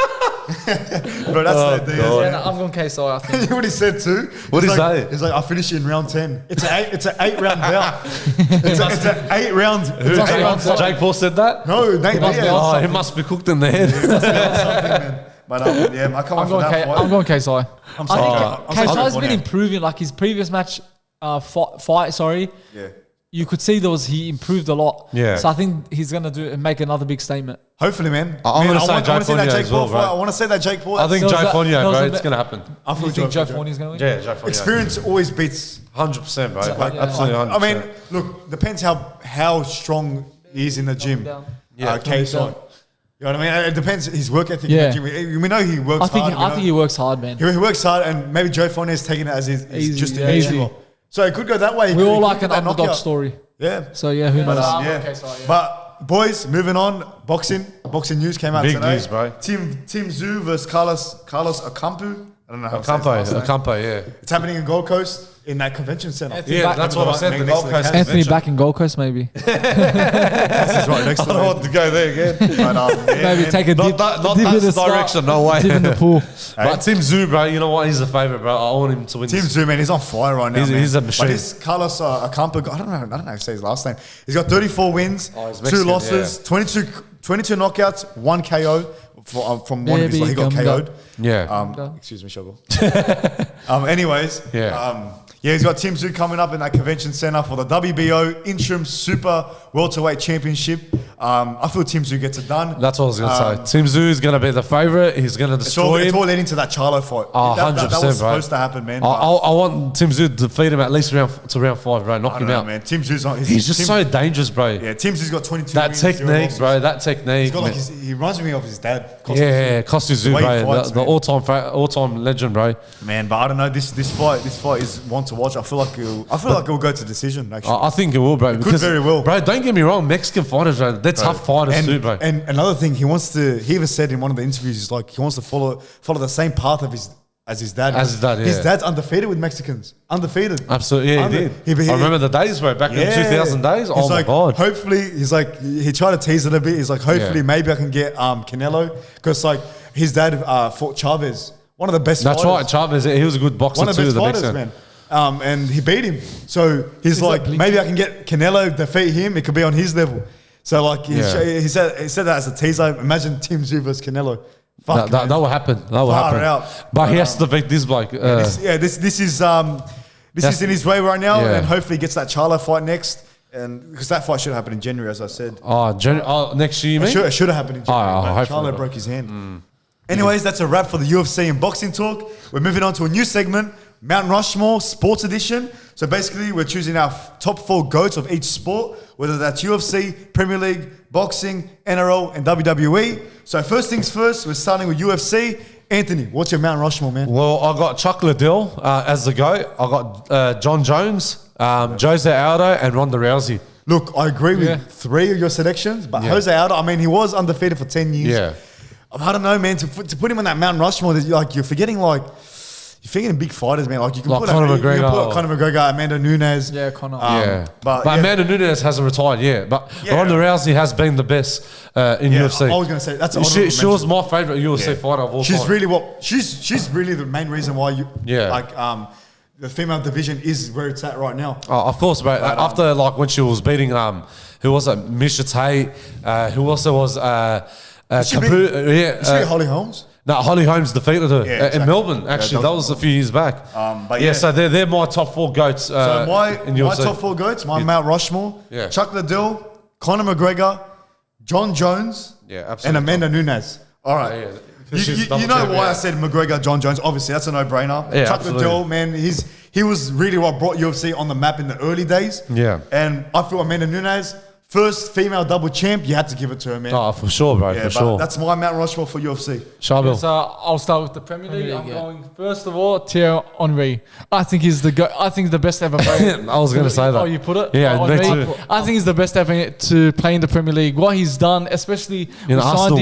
Bro, that's Nate Diaz. God. Yeah, Man. no, I'm going KSI. I You think. know what he said too? What'd He's he like, say? He's like, I'll finish it in round 10. It's an 8 round bout. It's an 8 round. It's an 8 round bout. Jake Paul said that? No, Nate must be Diaz. Oh, he must be cooked in the head. Something, man. But yeah, I can't I'm wait for going. that fight. I'm going KSI. I'm I sorry. think I'm sorry KSI's for been now. improving. Like his previous match, fight. Sorry, Yeah. you could see he improved a lot. Yeah. So I think he's gonna make another big statement. Hopefully, man. I'm Man, gonna say I want Joe to see that Fournier Jake as well, Paul fight. bro. I want to see that Jake Paul. I think There was Joe that- Fournier, there was bro, a it's bit- going to happen. I feel You think Joe Fournier's gonna win? Yeah, Joe Fournier. experience always beats. 100%, bro. Like, Absolutely 100%. I mean, look, depends how strong he is in the gym. Yeah. KSI. You know what I mean? It depends his work ethic Yeah. in the gym. We know he works I think hard. I think he works hard, man. He works hard, and maybe Joe Fournier's taking it as his Easy, just yeah, an easy. easy. So it could go that way. We He all could like get an that underdog knockout. story. Yeah. So yeah, who knows? I'm Yeah. going KSI, yeah. But boys, moving on. Boxing news came out Big today. news, bro. Team Tszyu versus Carlos Ocampo. I don't know how to say his last name. Ocampo, yeah. It's happening in Gold Coast in that convention center. Anthony Yeah, back- that's what I said. The Next Gold to the Coast Cavs. Anthony convention. back in Gold Coast, maybe. This is right next to I don't me. want to go there again. But, yeah, Maybe man. take a Not dip. that dip in the direction, no way. Dip in the pool. But Tim Tszyu, bro, you know what? He's a favourite, bro. I want him to win. Team this. Zoom, man, he's on fire right now. He's- man. he's a machine. But this Carlos Ocampo, I don't know how to say his last name. He's got 34 wins, Oh, he's 2 Mexican, losses, 22 knockouts, 1 KO from one of his. Baby, He got come KO'd. Yeah. Excuse me, Shovel. Anyways, Yeah. he's got Tim Tszyu coming up in that convention center for the WBO Interim Super Welterweight Championship. I feel Tim Tszyu gets it done. That's what I was going to say. Tim Tszyu is going to be the favourite. He's going to destroy It's him. all leading to that Charlo fight. Oh, that 100%, was bro. supposed to happen, man. I want Tim Tszyu to defeat him at least round 5, bro. Knock I him don't know, out. man. Tim Tszyu's on. He's just so dangerous, bro. Yeah, Tim Tszyu's got 22 That wins, 0 technique, losses. bro. That technique. He's got like man. he reminds me of his dad. Yeah, Costa Tszyu, The way he bro. fights, The man. all-time legend, bro. Man, but I don't know. This fight is one to watch. I feel like it'll go to decision. Actually, I think it will, bro. could very well. Bro, don't get me wrong. Mexican fighters, bro. They're tough fighters too, bro. And another thing, he even said in one of the interviews, he's like he wants to follow the same path of as his dad. As his dad, yeah. His dad's undefeated with Mexicans. Undefeated. Absolutely, yeah, he did. I remember the days, bro. Back in the 2000 days. He's Oh, my like, God. Hopefully, he's like, he tried to tease it a bit. He's like, hopefully, Yeah. maybe I can get Canelo. Because, like, his dad fought Chavez, one of the best That's fighters. right. Chavez, he was a good boxer One of the too, best the fighters, Mexican. man. And he beat him. So he's like, like maybe I can get Canelo, defeat him. It could be on his level. So, like, he said that as a teaser. Imagine Tim Tszyu versus Canelo. Fuck, That will happen. That will Far happen. out. But he has to beat this bloke. This is in his way right now, Yeah. and hopefully he gets that Charlo fight next. And because that fight should happen in January, as I said. Next year, you mean? It should have happened in January. but hopefully. Charlo broke his hand. Anyways, that's a wrap for the UFC and boxing talk. We're moving on to a new segment, Mount Rushmore Sports Edition. So basically, we're choosing our top 4 GOATs of each sport, whether that's UFC, Premier League, boxing, NRL, and WWE. So first things first, we're starting with UFC. Anthony, what's your Mount Rushmore, man? Well, I got Chuck Liddell as the GOAT. I got John Jones, Jose Aldo, and Ronda Rousey. Look, I agree with 3 of your selections, but Jose Aldo, I mean, he was undefeated for 10 years. Yeah. I don't know, man. To put him on that Mount Rushmore, you're forgetting big fighters, man. Like you can Like put Conor you can McGregor put or- Conor McGregor, Amanda Nunes. Yeah, Conor. But Amanda Nunes hasn't retired yet. But Yeah. Ronda Rousey has been the best in UFC. I was gonna say that's an She honourable was mention. my favourite UFC fighter of all She's time. really she's really the main reason why you Yeah. the female division is where it's at right now. Oh, of course, bro. After like when she was beating who was it? Misha Tate, who also was She beat Holly Holmes. No, Holly Holmes defeated her exactly. in Melbourne. Actually, that was a few years back. But so they're my top 4 goats. So my top 4 goats, Mount Rushmore, Chuck Liddell, Conor McGregor, John Jones, and Amanda Nunes. All right. Yeah. You know why I said McGregor, John Jones? Obviously, that's a no-brainer. Yeah, Chuck Liddell, man, he was really what brought UFC on the map in the early days. Yeah. And I feel Amanda Nunes, first female double champ, you had to give it to her, man. Oh, for sure, bro. For sure. That's my Mount Rushmore for UFC. Shabil. So I'll start with the Premier League. I'm going first of all, Thierry Henry. I think he's the best ever player. I was going to say that. Oh, you put it? Yeah, on me me. too. I think he's the best ever to play in the Premier League. What he's done, especially In Arsenal,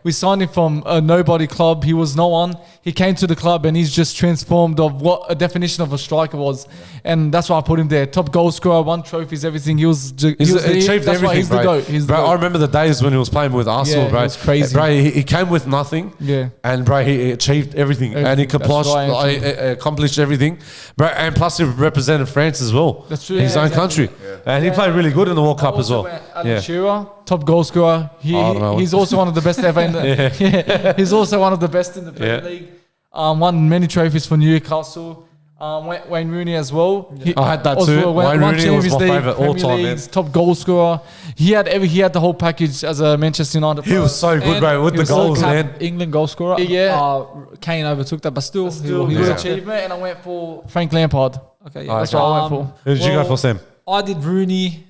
we signed him from a nobody club. He was no one. He came to the club and he's just transformed of what a definition of a striker was, and that's why I put him there. Top goal scorer, won trophies, everything. He's achieved everything, he's bro. the GOAT. He's the bro, GOAT. I remember the days when he was playing with Arsenal, Yeah, bro. it was crazy. Bro, he came with nothing. Yeah. And, bro, he achieved everything. And he accomplished everything. Bro, and plus he represented France as well. That's true. His Yeah, own exactly. country. And he played really good in the World Cup as well. Alan Shearer, top goal scorer. He's also one of the best ever in the. He's also one of the best in the Premier League. Won many trophies for Newcastle. Wayne Rooney as well. I had that too. Wayne Rooney was my favourite all time, man. Top goal scorer. He had the whole package as a Manchester United player. He was so good, bro, with the goals, man. England goal scorer. Yeah. Kane overtook that, but still He was achievement, and I went for Frank Lampard. Okay, That's what I went for. Who did you go for, Sam? I did Rooney,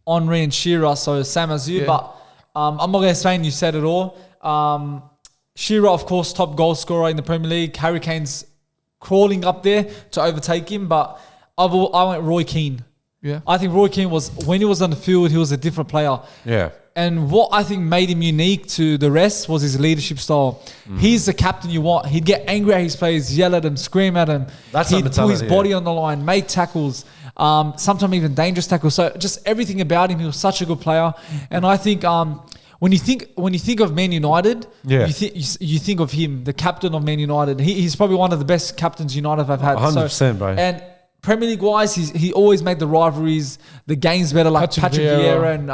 Henry, and Shearer, so same as you. Yeah. But I'm not going to say you said it all. Shearer, of course, top goal scorer in the Premier League. Harry Kane's crawling up there to overtake him, but I went Roy Keane. Yeah. I think Roy Keane when he was on the field, he was a different player. Yeah. And what I think made him unique to the rest was his leadership style. He's the captain you want. He'd get angry at his players, yell at them, scream at them. He'd put his body on the line, make tackles, sometimes even dangerous tackles. So just everything about him, he was such a good player. And I think when you think of Man United, you think of him, the captain of Man United. He's probably one of the best captains United have had. 100%, bro. And Premier League wise, he always made the rivalries, the games better, like Patrick Vieira and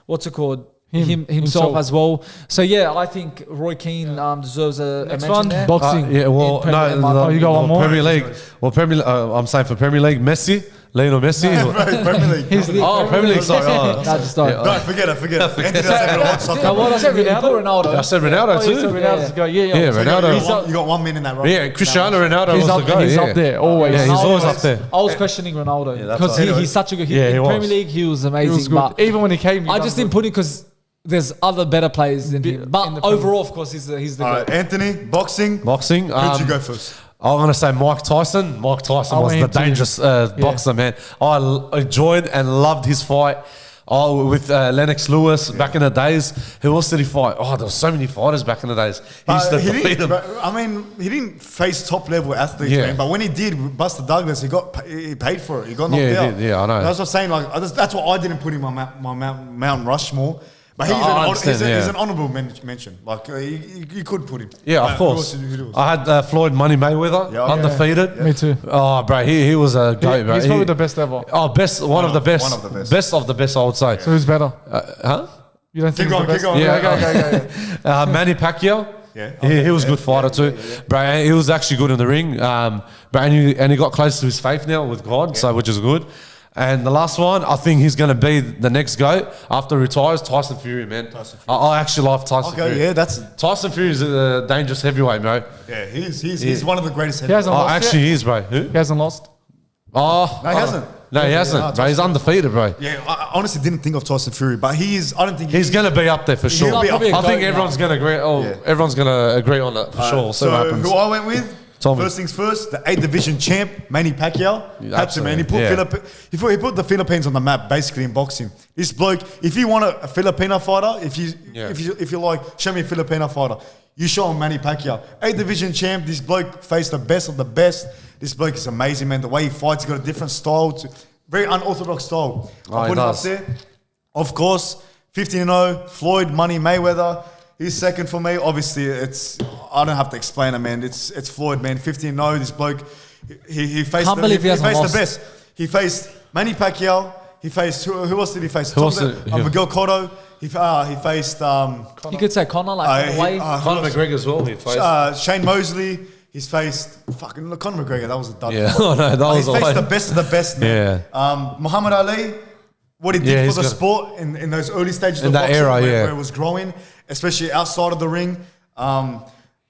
what's it called? Himself as well. So yeah, I think Roy Keane deserves a mention one, there. boxing. You got one more? Premier League. Well, I'm saying for Premier League, Messi. Lionel Messi. Premier League. Premier League. Sorry. No, forget it. Anthony doesn't even watch soccer. No, what I said, Ronaldo. I said Ronaldo too. Ronaldo's go. Yeah, Ronaldo. You got 1 minute in that, right? Yeah, Cristiano Ronaldo He's was up, the guy. he's up there always. Yeah, he's always up there. I was questioning Ronaldo that's because right. he's such a good. Yeah, he in was. Premier League, he was amazing. He was good. But Even when he came, I just didn't put it because there's other better players than him. But overall, of course, he's the All right, guy. Anthony, boxing. Boxing. Who'd you go first? I'm going to say Mike Tyson. Mike Tyson was the dangerous boxer, man. I enjoyed and loved his fight with Lennox Lewis back in the days. Who else did he fight? Oh, there were so many fighters back in the days. He used to defeat them. I mean, he didn't face top level athletes, man. But when he did, Buster Douglas, he paid for it. He got knocked out. Yeah, I know. That's what I'm saying. Like that's what I didn't put in my Mount Rushmore. But he's an honourable mention. Like you could put him. Yeah, of course. I had Floyd Money Mayweather, undefeated. Me too. Oh, bro, he was a goat, bro. He's probably the best ever. Oh, one of the best. Best of the best, I would say. So who's better? Huh? You don't think he's the best? Keep going. Yeah, Manny Pacquiao. Yeah, he was a good fighter too. Bro, he was actually good in the ring. But and he got close to his faith now with God, so which is good. And the last one, I think he's going to be the next GOAT after he retires, Tyson Fury, man. I actually love Tyson Fury. Yeah, Tyson Fury is a dangerous heavyweight, bro. Yeah, he's one of the greatest He hasn't lost actually, yet? he is, bro. Who? He hasn't lost. No, he hasn't. No, he hasn't, bro. He's undefeated, bro. Yeah, I honestly didn't think of Tyson Fury, but I don't think he's going to be up there for sure. be up there. I think everyone's going to agree. Everyone's going to agree on that for sure. We'll see what happens. Who I went with? First things first, the 8th division champ, Manny Pacquiao. Had to, man. He put the Philippines on the map, basically, in boxing. This bloke, if you want a Filipino fighter, if you like, show me a Filipino fighter, you show him Manny Pacquiao. 8th division champ, this bloke faced the best of the best. This bloke is amazing, man. The way he fights, he's got a different style, very unorthodox style. I put him up there. Of course, 15-0, Floyd Money Mayweather. He's second for me. Obviously, I don't have to explain it, man. It's Floyd, man. 15-0. This bloke, He faced Can't believe he hasn't faced lost. the best. He faced Manny Pacquiao. He faced who else did he face? Who else did- yeah. Miguel Cotto. He faced You could say Conor, like in a way. Conor McGregor as well. He faced. Shane Mosley. He's faced fucking Conor McGregor. That was a dud. Yeah, oh, no, that was He's faced the best of the best. Man. Yeah. Muhammad Ali. What he Yeah, did he's for the got- sport in those early stages In of that boxing, era, where yeah. it was growing, especially outside of the ring.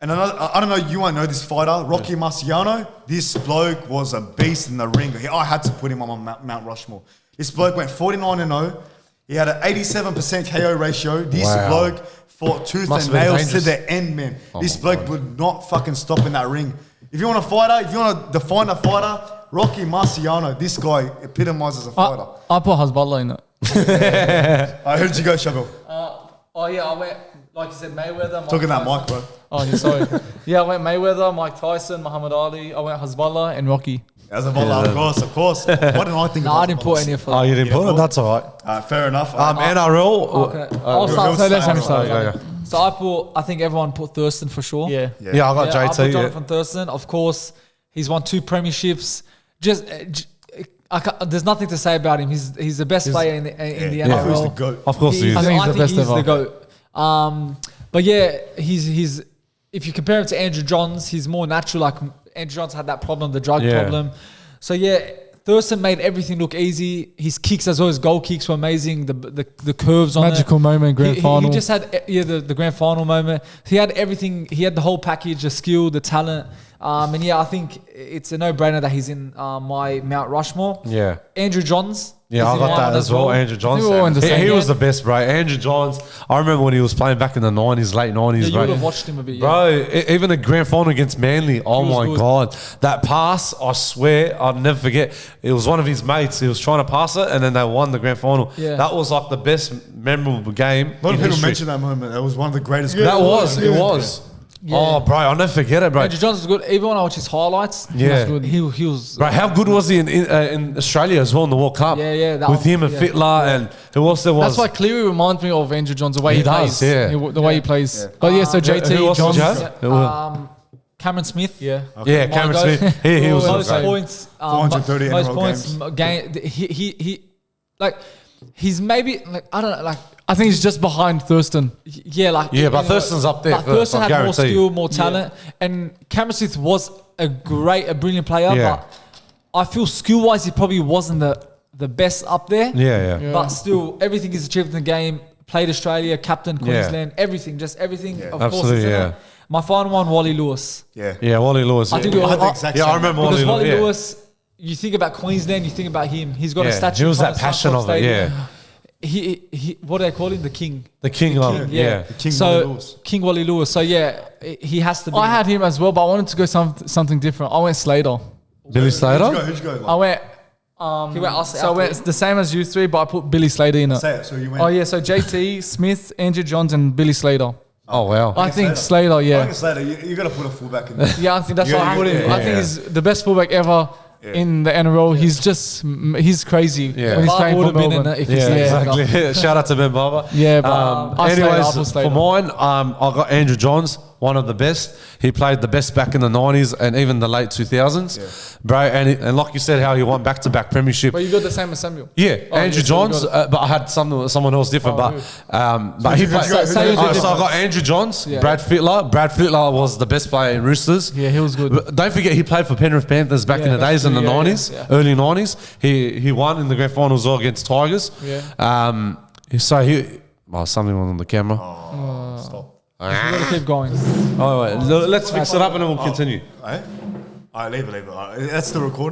And another, I don't know, you won't know this fighter, Rocky Marciano. This bloke was a beast in the ring. I had to put him on Mount Rushmore. This bloke went 49-0. He had an 87% KO ratio. This Wow. bloke fought tooth Must and have been nails to dangerous. the end, man. This my bloke would not fucking stop in that ring. If you want a fighter, if you want to define a fighter, Rocky Marciano. This guy epitomizes a fighter. I put Hasbulla in it. I heard you go, Shabel. Oh yeah, I went like you said Mayweather. Talking that Tyson. mic, bro. Oh yeah, sorry. Yeah, I went Mayweather, Mike Tyson, Muhammad Ali. I went Hasbulla and Rocky. As a bowler, of course. Why didn't I think No, of I didn't put any of Oh, them. you didn't Yeah, put well- it? That's all right. Fair enough. NRL. Okay. I'll start. So let me start. Yeah. So I think everyone put Thurston for sure. Yeah. Yeah, I got I put JT. Jonathan Thurston. Of course, he's won 2 premierships. There's nothing to say about him. He's the best player in the NRL. Who's the GOAT? Of course, he is. I think he's the best ever. the GOAT. But yeah, he's if you compare him to Andrew Johns, he's more natural. Like Andrew Johns had that problem, the drug Yeah. problem. So yeah, Thurston made everything look easy. His kicks as well, his goal kicks were amazing. The curves on Magical it. moment, grand final. He just had the grand final moment. He had everything. He had the whole package, the skill, the talent. And yeah, I think it's a no-brainer that he's in my Mount Rushmore. Yeah. Andrew Johns. Yeah, is I in got mine that as well. Andrew Johns. we're all in the He same was the game. best, bro. Andrew Johns. I remember when he was playing back in the 90s, late 90s, Yeah, you bro. would have watched him a bit. Yeah. Bro, even the grand final against Manly, oh was my good. God. That pass, I swear, I'll never forget. It was one of his mates. He was trying to pass it, and then they won the grand final. Yeah. That was like the best memorable game. A lot of in people history. mention that moment. That was one of the greatest. That it was. Yeah. Oh, bro, I'll never forget it, bro. Andrew Johns was good. Even when I watch his highlights, Yeah. he was. Bro, how good was he in Australia as well in the World Cup? Yeah, that with was- him and yeah. Fittler and who else there was? That's why Cleary reminds me of Andrew Johns, the way He he, does, plays. yeah. The way he plays. But yeah, so JT, who else did Johns. you have? Yeah. Cameron Smith. Yeah. Yeah, Cameron My Smith. He was most great. points. 430 most NRL points. games. He like he's maybe like I don't know like. I think he's just behind Thurston. Yeah, like Yeah, but Thurston's up there But first, Thurston I had more guarantee you. skill, more talent, and Cameron Smith was a brilliant player. Yeah. But I feel skill wise, he probably wasn't the best up there. Yeah. But still, everything he's achieved in the game. Played Australia, captain Queensland, everything, just everything. Of Absolutely, course, isn't yeah. it? My final one, Wally Lewis. Yeah, Wally Lewis. I think yeah. we all- I had the exact Yeah, I same. remember Because Wally Wally Lewis. Lewis, you think about Queensland, you think about him. He's got a Yeah, statue. he was in that front passion Suncorp of it, Stadium. yeah. He what do they call him? The king. The king of it, yeah. King so Wally Lewis. King Wally Lewis. So yeah, he has to be. I had him as well, but I wanted to go something different. I went Slater. Billy Slater? Who'd you go? I went. He went us So I went the same as you three, but I put Billy Slater in it. Say it. So you went. Oh yeah, so JT, Smith, Andrew Johns, and Billy Slater. Oh, wow. I think Slater. Slater, I yeah. think Slater, you got to put a fullback in there. Yeah, I think that's Yeah, what I put him. yeah, I think yeah. he's the best fullback ever in the NRL. He's crazy Yeah. when he's Barber playing would for have been in Melbourne. it if he Yeah, stayed younger. exactly. Shout out to Ben Barber. Yeah, but I Slater, I anyways, put Slater. for mine, I got Andrew Johns, one of the best. He played the best back in the 90s and even the late 2000s. Bro, and like you said, how he won back-to-back premiership. But you got the same as Samuel. Yeah, Oh, Andrew yeah, so you Johns, got but I had someone else different. Oh, but he played. who'd you go- Oh, so I got Andrew Johns, Yeah. Brad Fittler. Brad Fittler was the best player in Roosters. Yeah, he was good. But don't forget, he played for Penrith Panthers back Yeah, in the that's days in the true, yeah, 90s, yeah. early 90s. He won in the grand finals all against Tigers. Yeah. So something on the camera. Stop. You got to keep going. Oh, wait, let's fix it up and then we'll continue. All right, leave it. All right, that's the recording.